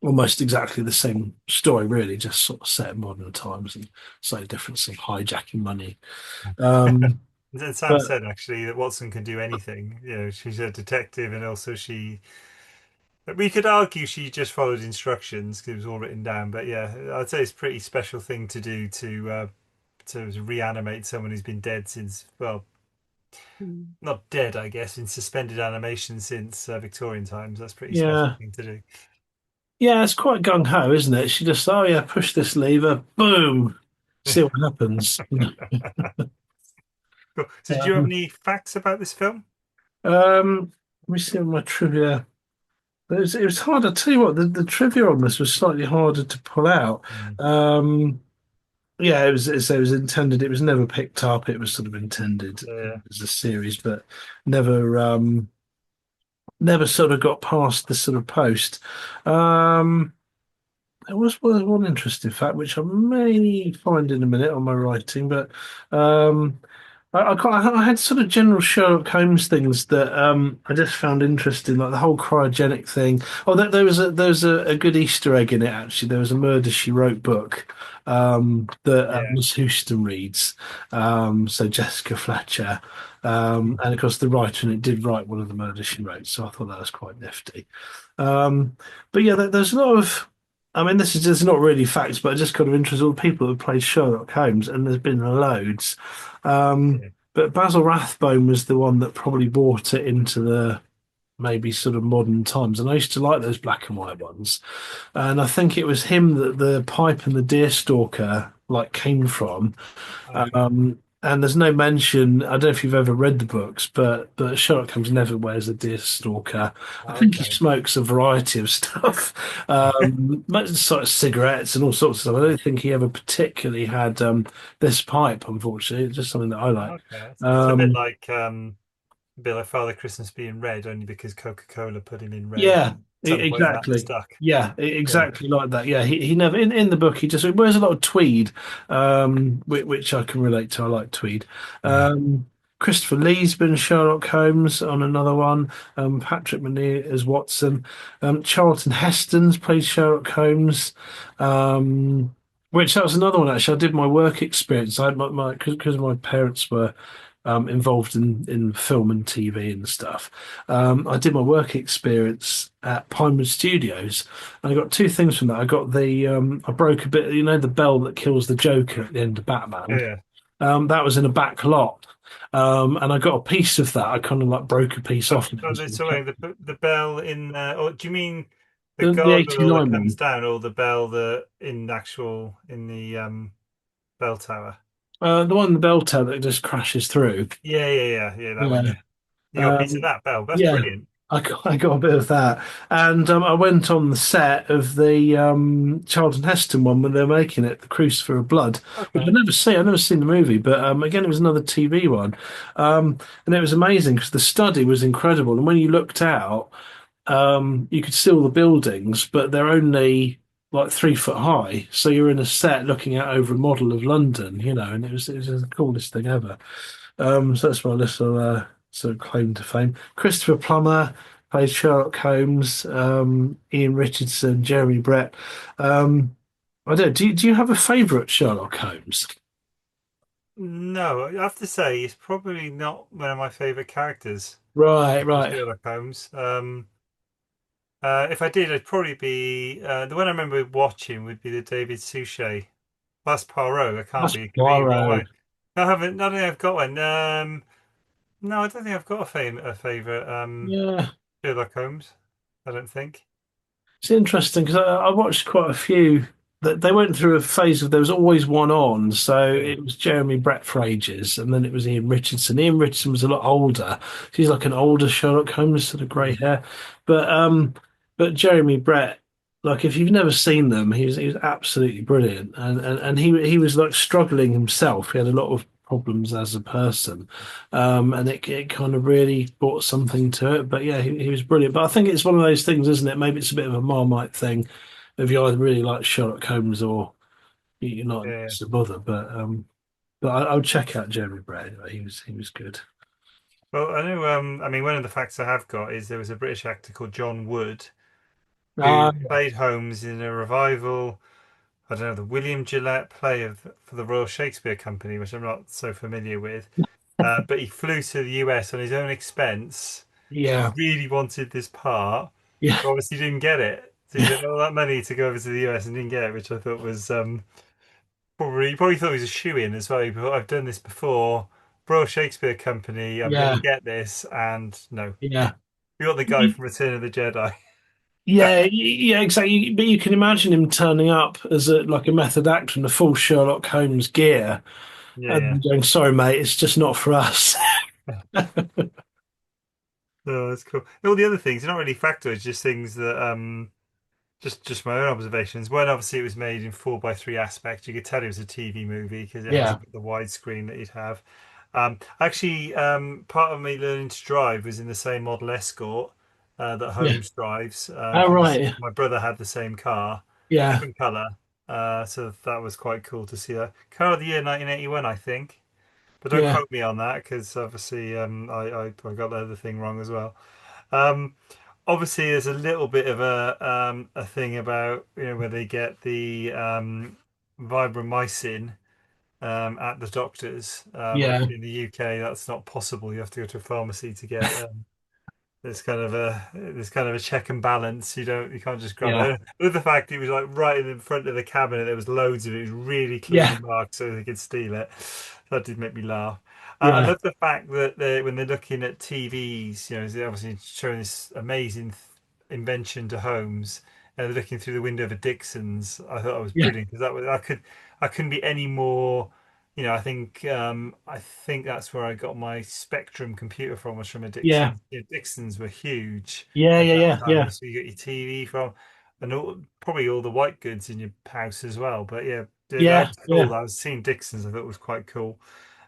Almost exactly the same story, really, just sort of set in modern times and slightly different, some hijacking money. Um, And then Sam but said actually that Watson can do anything. She's a detective, and also we could argue she just followed instructions because it was all written down. But yeah, I'd say it's a pretty special thing to do to reanimate someone who's been dead since, well, not dead, I guess, in suspended animation since Victorian times. That's a pretty special yeah, thing to do. yeah, it's quite gung ho, isn't it? She just, oh yeah, push this lever, boom, see what happens. Cool. So, did you have Um, any facts about this film? Let me see on my trivia. It was hard. I tell you what, the trivia on this was slightly harder to pull out. Mm. Um, yeah, it was intended. It was never picked up. It was sort of intended Yeah. as a series, but never. Never sort of got past the sort of post. Um, there was one interesting fact which I may find in a minute on my writing, but um, I had sort of general Sherlock Holmes things that I just found interesting, like the whole cryogenic thing. Oh, there was a good Easter egg in it actually. There was a Murder She Wrote book that Yeah. Miss Houston reads. So Jessica Fletcher, and of course the writer in it did write one of the Murder She Wrote. So I thought that was quite nifty. Um, but yeah, there's a lot of. I mean, this is just not really facts, but I just kind of interested all the people who played Sherlock Holmes, and there's been loads. Um, Yeah. but Basil Rathbone was the one that probably brought it into the maybe sort of modern times. And I used to like those black and white ones. And I think it was him that the pipe and the deerstalker like came from. Okay. And there's no mention. I don't know if you've ever read the books, but Sherlock Holmes never wears a deer stalker. I think he Okay. smokes a variety of stuff, most sort of cigarettes and all sorts of stuff. I don't think he ever particularly had this pipe. Unfortunately, it's just something that I like. Okay. It's Um, a bit like Father Christmas being red, only because Coca-Cola put him in red, Yeah, and at some point that exactly. stuck. Yeah, Yeah. exactly like that. Yeah, he never in the book he just he wears a lot of tweed, which I can relate to. I like tweed. Um, Christopher Lee's been Sherlock Holmes on another one. Patrick Macnee as Watson. Charlton Heston's played Sherlock Holmes. Which that was another one actually. I did my work experience. I had my because my parents were involved in film and TV and stuff. I did my work experience at Pinewood Studios, and I got two things from that. I got I broke a bit, the bell that kills the Joker at the end of Batman. Yeah. That was in a back lot, and I got a piece of that. I kind of like broke a piece Oh, off and it oh, was sort of sorry, kept the bell in. Or do you mean the the gargoyle that 89 comes one. down, or the bell that in the bell tower? The one in the bell tower that just crashes through. Yeah, that one. Yeah. Yeah, you got a piece of Um, that bell. That's yeah, brilliant. I got a bit of that, and I went on the set of the Charlton Heston one when they were making it, the Crucifer of Blood, which Okay. I've never seen the movie, but again, it was another TV one, and it was amazing because the study was incredible, and when you looked out, you could see all the buildings, but they're only like 3 foot high, so you're in a set looking out over a model of London, and it was the coolest thing ever. So that's my little sort of claim to fame. Christopher Plummer played Sherlock Holmes. Ian Richardson, Jeremy Brett. Um, I don't. Do you have a favourite Sherlock Holmes? No, I have to say it's probably not one of my favorite characters Right, in right. Sherlock Holmes. If I did, I'd probably be the one I remember watching would be the David Suchet. That's Poirot. I can't That's be. It could be wrong Poirot. way. No, I haven't. I don't think I've got one. No, I don't think I've got a favorite Yeah. Sherlock Holmes. I don't think. It's interesting because I watched quite a few that they went through a phase of there was always one on. So Yeah. it was Jeremy Brett for ages, and then it was Ian Richardson. Ian Richardson was a lot older. He's like an older Sherlock Holmes, sort of grey Mm. hair. But Jeremy Brett, like if you've never seen them, he was absolutely brilliant, and he was like struggling himself. He had a lot of problems as a person, and it kind of really brought something to it. But yeah, he was brilliant. But I think it's one of those things, isn't it? Maybe it's a bit of a Marmite thing if you either really like Sherlock Holmes or you're not Yeah. so bothered. But I would check out Jeremy Brett. Anyway. He was good. Well, I know. I mean, one of the facts I have got is there was a British actor called John Wood who Yeah, played Holmes in a revival. I don't know, the William Gillette play for the Royal Shakespeare Company, which I'm not so familiar with. But he flew to the US on his own expense because he yeah, really wanted this part, yeah, but obviously didn't get it. So he yeah, spent all that money to go over to the US and didn't get it, which I thought was probably he probably thought he was a shoe-in as well. He thought, I've done this before, Royal Shakespeare Company, I'm going yeah, to get this, and no, yeah. we got the guy from Return of the Jedi. Yeah, exactly. But you can imagine him turning up as like a method actor in the full Sherlock Holmes gear Yeah, and going, "Sorry, mate, it's just not for us." yeah. Oh, that's cool. All the other things, they're not really factoids, just things that just my own observations. One, obviously, it was made in 4:3 aspect. You could tell it was a TV movie because it Yeah, hasn't got the widescreen that you'd have. Actually, part of me learning to drive was in the same model Escort that yeah. Holmes drives Oh, because right. my brother had the same car. Yeah, different color. So that was quite cool to see that. Car of the year 1981, I think. But don't yeah, quote me on that because obviously I got the other thing wrong as well. Um, Obviously, there's a little bit of a thing about where they get the vibromycin at the doctors. yeah, Obviously, in the UK, that's not possible. You have to go to a pharmacy to get there's kind of a check and balance. You can't just grab yeah, it. With the fact it was like right in the front of the cabinet, there was loads of it. It was really clearly yeah, marked so they could steal it. That did make me laugh. I yeah, love the fact that when they're looking at TVs, they're obviously showing this amazing invention to Holmes, and they're looking through the window of a Dixon's. I thought that was yeah, brilliant because I couldn't be any more. I think that's where I got my Spectrum computer from, was from a yeah, Dixon. Dixons were huge yeah, at yeah, that yeah, time. yeah, So you got your TV from, and probably all the white goods in your house as well. But yeah, I yeah, just saw yeah. that. I was seeing Dixons. I thought it was quite cool.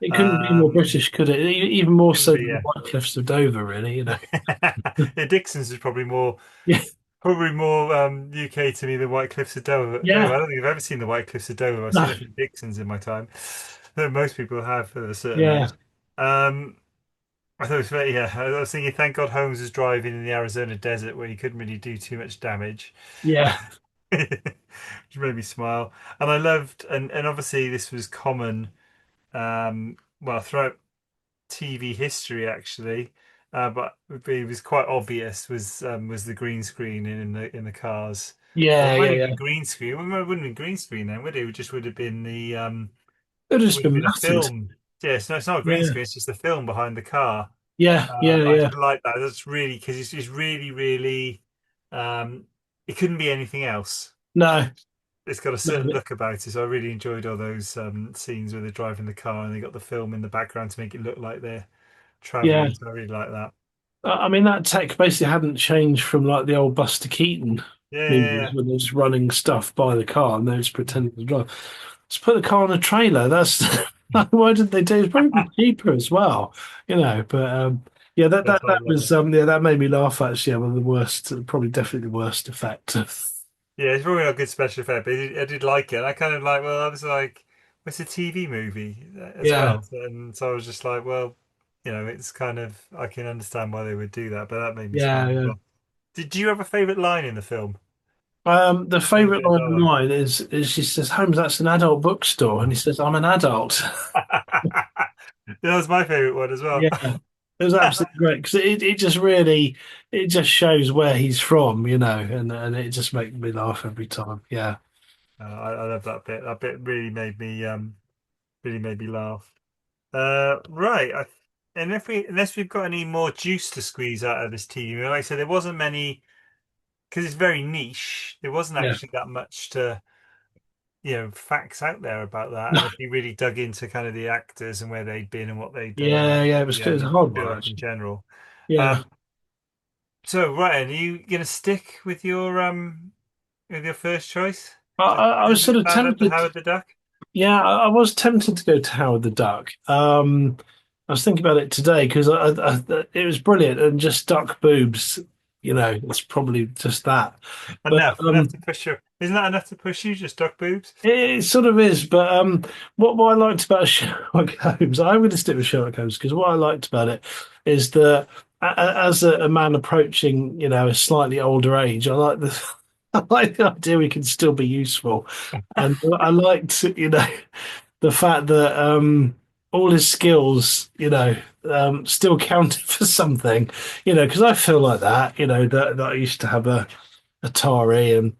It couldn't be more Um, British, could it? Even more couldn't so be, than the yeah. White Cliffs of Dover, really, you know. Yeah, Dixons is Yeah, probably more UK to me than White Cliffs of Dover. yeah, I don't think I've ever seen the White Cliffs of Dover. I've no, seen a few Dixons in my time. That most people have at a certain yeah, age. Um, I thought it was very, yeah. I was thinking, thank God Holmes was driving in the Arizona desert where he couldn't really do too much damage, yeah, which made me smile. And I loved, and obviously this was common, well, throughout TV history actually, but it was quite obvious was the green screen in the cars. Well, it yeah, might yeah, have yeah. been green screen. Well, it wouldn't have been green screen then, would it? It just would have been It would have it just would have been been a muttered. film. Yes, no, it's not a green Yeah, screen. It's just the film behind the car. yeah, yeah, I yeah. just like that. That's really because it's really, really. Um, it couldn't be anything else. No, It's got a no, certain look about it. So I really enjoyed all those scenes where they're driving the car and they got the film in the background to make it look like they're yeah. traveling. So I really like that. I mean, that tech basically hadn't changed from like the old Buster Keaton Yeah, yeah, movies yeah. when they're just running stuff by the car and they're just pretending to drive. Just put the car on a trailer. That's why did they do? It's probably cheaper as well, you know. But yeah, That's what I that love was it. yeah, that made me laugh actually. Yeah, one of the worst, probably definitely the worst effect. Yeah, it's probably not a good special effect, but I did like it. I kind of like, well, I was like, it's a TV movie as Yeah, well. And so I was just like, well, it's kind of, I can understand why they would do that, but that made me smile yeah, as yeah. well. Did you have a favorite line in the film? The Any favorite bit of line of dialogue? mine is she says, "Holmes, that's an adult bookstore," and he says, "I'm an adult." That was my favorite one as well. Yeah, it was absolutely great because it just really it just shows where he's from, you know, and it just makes me laugh every time. Yeah, I love that bit. That bit really made me laugh. Right. And if unless we've got any more juice to squeeze out of this TV, like I said, there wasn't many because it's very niche. There wasn't yeah, actually that much to, facts out there about that. And if you really dug into kind of the actors and where they'd been and what they'd done and yeah, yeah. It was a the hard one Sherlock in actually. general. Yeah, Um, so Ryan, are you gonna stick with your first choice? I was Is sort it of tempted. Howard the Duck? Yeah, I was tempted to go to Howard the Duck. I was thinking about it today because it was brilliant and just duck boobs. You know, it's probably just that. But Enough to push you. Isn't that enough to push you? Just duck boobs? it sort of is, but what I liked about Sherlock Holmes, I'm going to stick with Sherlock Holmes because what I liked about it is that as a man approaching, you know, a slightly older age, I like the I like the idea we can still be useful, and I liked, you know, the fact that all his skills, you know, still counted for something, you know, because I feel like that, you know, that I used to have a Atari and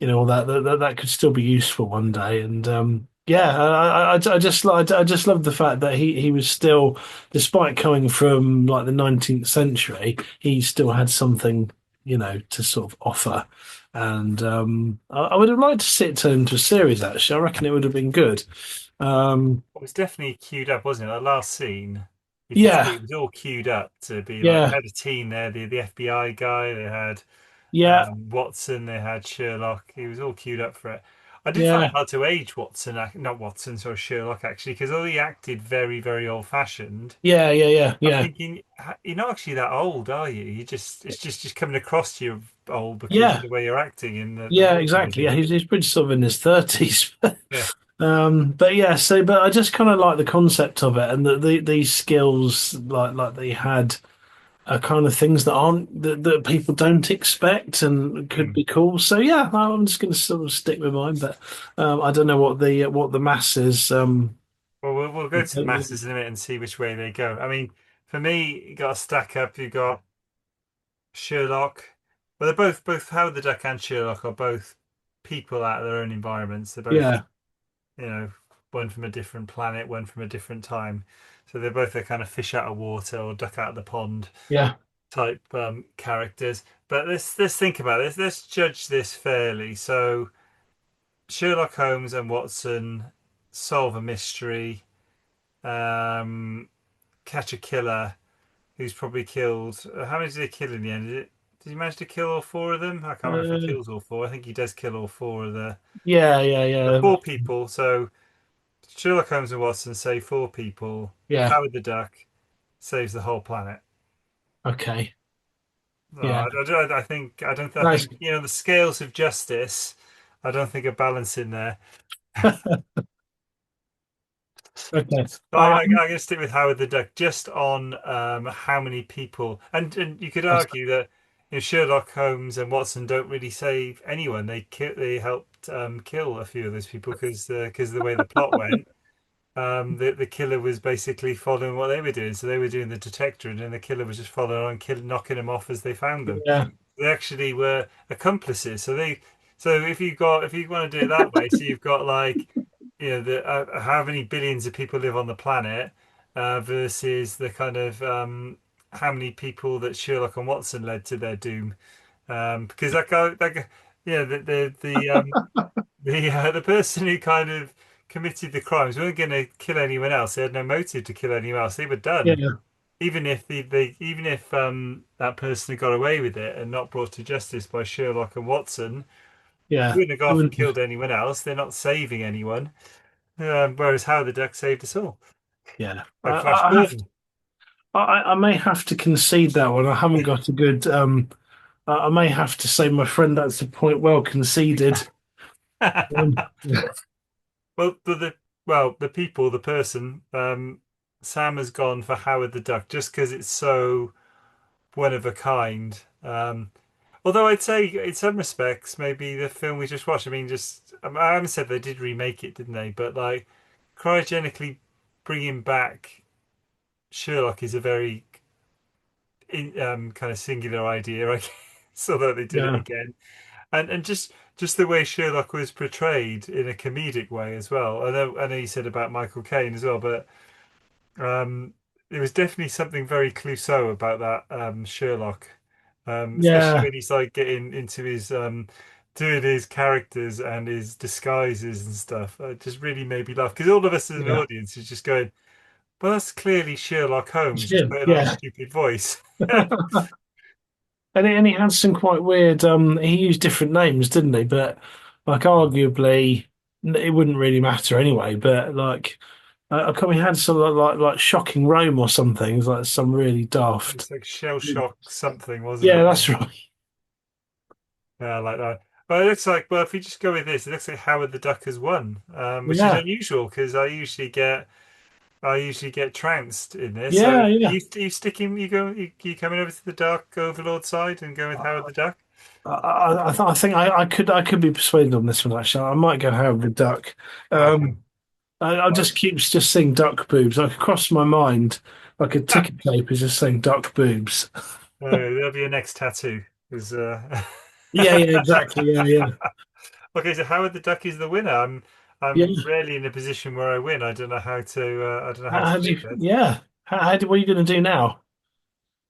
you know all that could still be useful one day. And yeah, I just love the fact that he was still, despite coming from like the 19th century, he still had something you know to sort of offer. And I would have liked to see it turn into a series. Actually, I reckon it would have been good. Um, It was definitely queued up, wasn't it? That last scene, you could see yeah, it was all queued up to be like they yeah, had a team there, the FBI guy, they had yeah, Watson, they had Sherlock. He was all queued up for it. I did find it Yeah, hard to age Watson, not Watson, sorry, Sherlock actually, because although he acted very, very old-fashioned, yeah, yeah, yeah, I'm yeah, thinking you're not actually that old, are you? You just it's just coming across to you old because of yeah, the way you're acting and the yeah, voice and exactly. Yeah, everything. he's pretty sort of in his 30s. Yeah. But yeah, so but I just kind of like the concept of it, and these skills like they had are kind of things that aren't that people don't expect and could Hmm. be cool. So yeah, I'm just going to sort of stick with mine, but I don't know what the masses. Well, we'll go to the Masters in a minute and see which way they go. I mean, for me, you got to stack up. You got Sherlock. Well, they're both Howard the Duck and Sherlock are both people out of their own environments. They're both, Yeah, you know, one from a different planet, one from a different time. So they're both a kind of fish out of water or duck out of the pond yeah, type characters. But let's think about this. Let's judge this fairly. So Sherlock Holmes and Watson solve a mystery, um, catch a killer who's probably killed. How many did he kill in the end? Did he manage to kill all four of them? I can't remember if he uh, kills all four. I think he does kill all four of yeah, yeah, the yeah, four people. So Sherlock Holmes and Watson save four people. yeah. Howard the Duck saves the whole planet. Okay, No, yeah. I think I don't. I Nice. think the scales of justice. I don't think are balancing there. Okay. I'm going to stick with Howard the Duck just on how many people, and you could argue that Sherlock Holmes and Watson don't really save anyone. They helped kill a few of those people because the way the plot went. The killer was basically following what they were doing. So they were doing the detector, and then the killer was just following on, knocking them off as they found them. Yeah, They actually were accomplices. So if you want to do it that way, so you've got like the how many billions of people live on the planet versus the kind of how many people that Sherlock and Watson led to their doom. Because that guy, yeah, the person who kind of committed the crimes weren't going to kill anyone else. They had no motive to kill anyone else. They were done. yeah, Even if even if that person had got away with it and not brought to justice by Sherlock and Watson, they yeah. wouldn't have gone I off and wouldn't. killed anyone else. They're not saving anyone. Whereas Howard the Duck saved us all. Yeah, Like Flash Gordon. I may have to concede that one. I haven't got a good. I may have to say, my friend, that's a point well conceded. Um, Well, the people, the person, Sam has gone for Howard the Duck just because it's so one of a kind. Although I'd say, in some respects, maybe the film we just watched. I mean, I haven't said they did remake it, didn't they? But like cryogenically bringing back Sherlock is a very kind of singular idea, I guess. Although they did it yeah, again, and just the way Sherlock was portrayed in a comedic way as well. I know you said about Michael Caine as well, but um, there was definitely something very Clouseau about that Sherlock, especially yeah, when he's like getting into his doing his characters and his disguises and stuff. It just really made me laugh because all of us as an yeah. audience is just going, "Well, that's clearly Sherlock It's Holmes just him. putting on a Yeah, stupid voice." and he had some quite weird. He used different names, didn't he? But like, arguably, it wouldn't really matter anyway. But like, I can't. He had some like shocking Rome or something. It's like some really daft. It's like shell shock something, wasn't Yeah, it? that's right. Yeah, I like that. But it looks like, well, if we just go with this, it looks like Howard the Duck has won, which is Yeah, unusual because I usually get trounced in this. So yeah, yeah. you sticking, you coming over to the Dark Overlord side and going with Howard the Duck? I think I could be persuaded on this one actually. I might go Howard the Duck. Okay. I Well, just keeps just saying duck boobs. Like across my mind, like a ticket tape is just saying duck boobs. that'll be your next tattoo. Is Yeah, yeah, exactly. Yeah, yeah, Okay, so Howard the Duck is the winner. I'm yeah. rarely in a position where I win. I don't know how to How do you? take that. Yeah. What are you going to do now?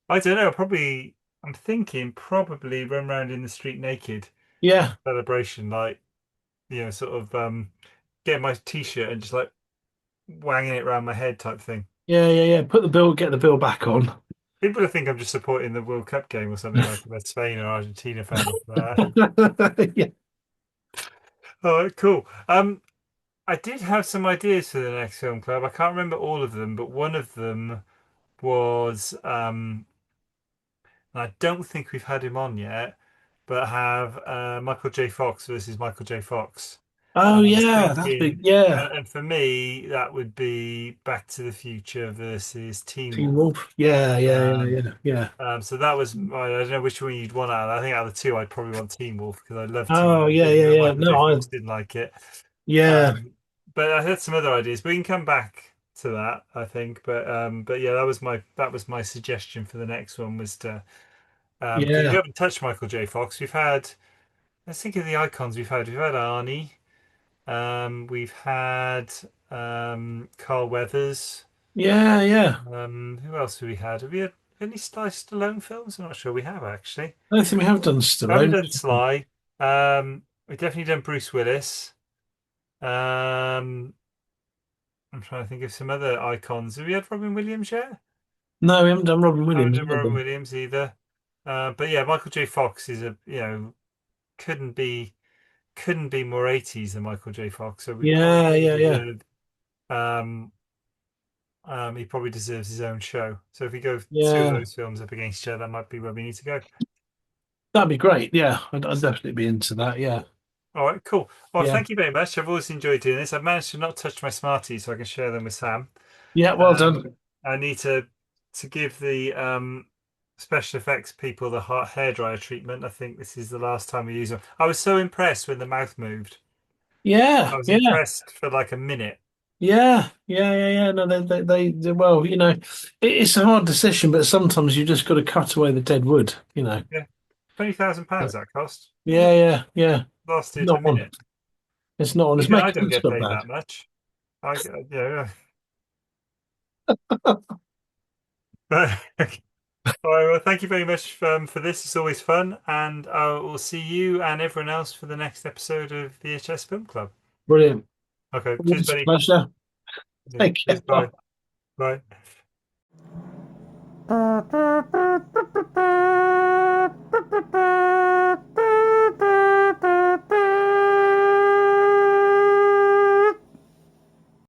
I don't know. I'm thinking probably run around in the street naked Yeah, celebration, like sort of get my t-shirt and just like wanging it around my head type thing. yeah, yeah, yeah. Get the bill back on. People will think I'm just supporting the World Cup game or something like if a Spain or Argentina fan. Yeah, All right, cool. I did have some ideas for the next film club. I can't remember all of them, but one of them was, and I don't think we've had him on yet, but have Michael J. Fox versus Michael J. Fox. Oh And I was yeah, that's big. thinking, Yeah, and for me, that would be Back to the Future versus Teen Teen Wolf. Wolf. Yeah, yeah, yeah, Um, yeah, yeah. so that was I don't know which one you'd want out of that. I think out of the two, I'd probably want Teen Wolf because I love Teen Oh Wolf, yeah, even yeah, though yeah. Michael J. No, I Fox didn't like it. yeah, Um, but I had some other ideas. We can come back to that, I think. But yeah, that was my suggestion for the next one was to because we yeah, haven't touched Michael J. Fox. We've had let's think of the icons we've had. We've had Arnie. We've had Carl Weathers. yeah, yeah. Who else have we had? Have we had any Sly Stallone films? I'm not sure we have actually. I don't think we have done I haven't Stallone. done Sly. We've definitely done Bruce Willis. Um, I'm trying to think of some other icons. Have we had Robin Williams yet? No, we haven't done Robin Haven't Williams done Robin either. Williams either. But yeah, Michael J. Fox is couldn't be couldn't be more 80s than Michael J. Fox. So we Yeah, probably yeah, yeah, deserve um he probably deserves his own show. So if we go two of yeah. those films up against each other, that might be where we need to go. That'd be great. Yeah, I'd definitely be into that. Yeah, All right, cool. Well, yeah, thank you very much. I've always enjoyed doing this. I've managed to not touch my Smarties so I can share them with Sam. yeah. Well Um, done. I need to give the special effects people the hot hairdryer treatment. I think this is the last time we use them. I was so impressed when the mouth moved. I Yeah, was yeah, impressed for like a minute. yeah, yeah, yeah, yeah. No, well, it's a hard decision, but sometimes you just got to cut away the dead wood. Yeah, £20,000 that cost. Yeah, yeah, yeah. Lasted a Not on. minute. It's not on. It's Even I making don't us get look paid bad. that much. But all right, well, thank you very much for this. It's always fun, and I will see you and everyone else for the next episode of VHS Film Club. Brilliant. Okay, cheers, Always a buddy. pleasure. Yeah, Take cheers, care. bye. Bye.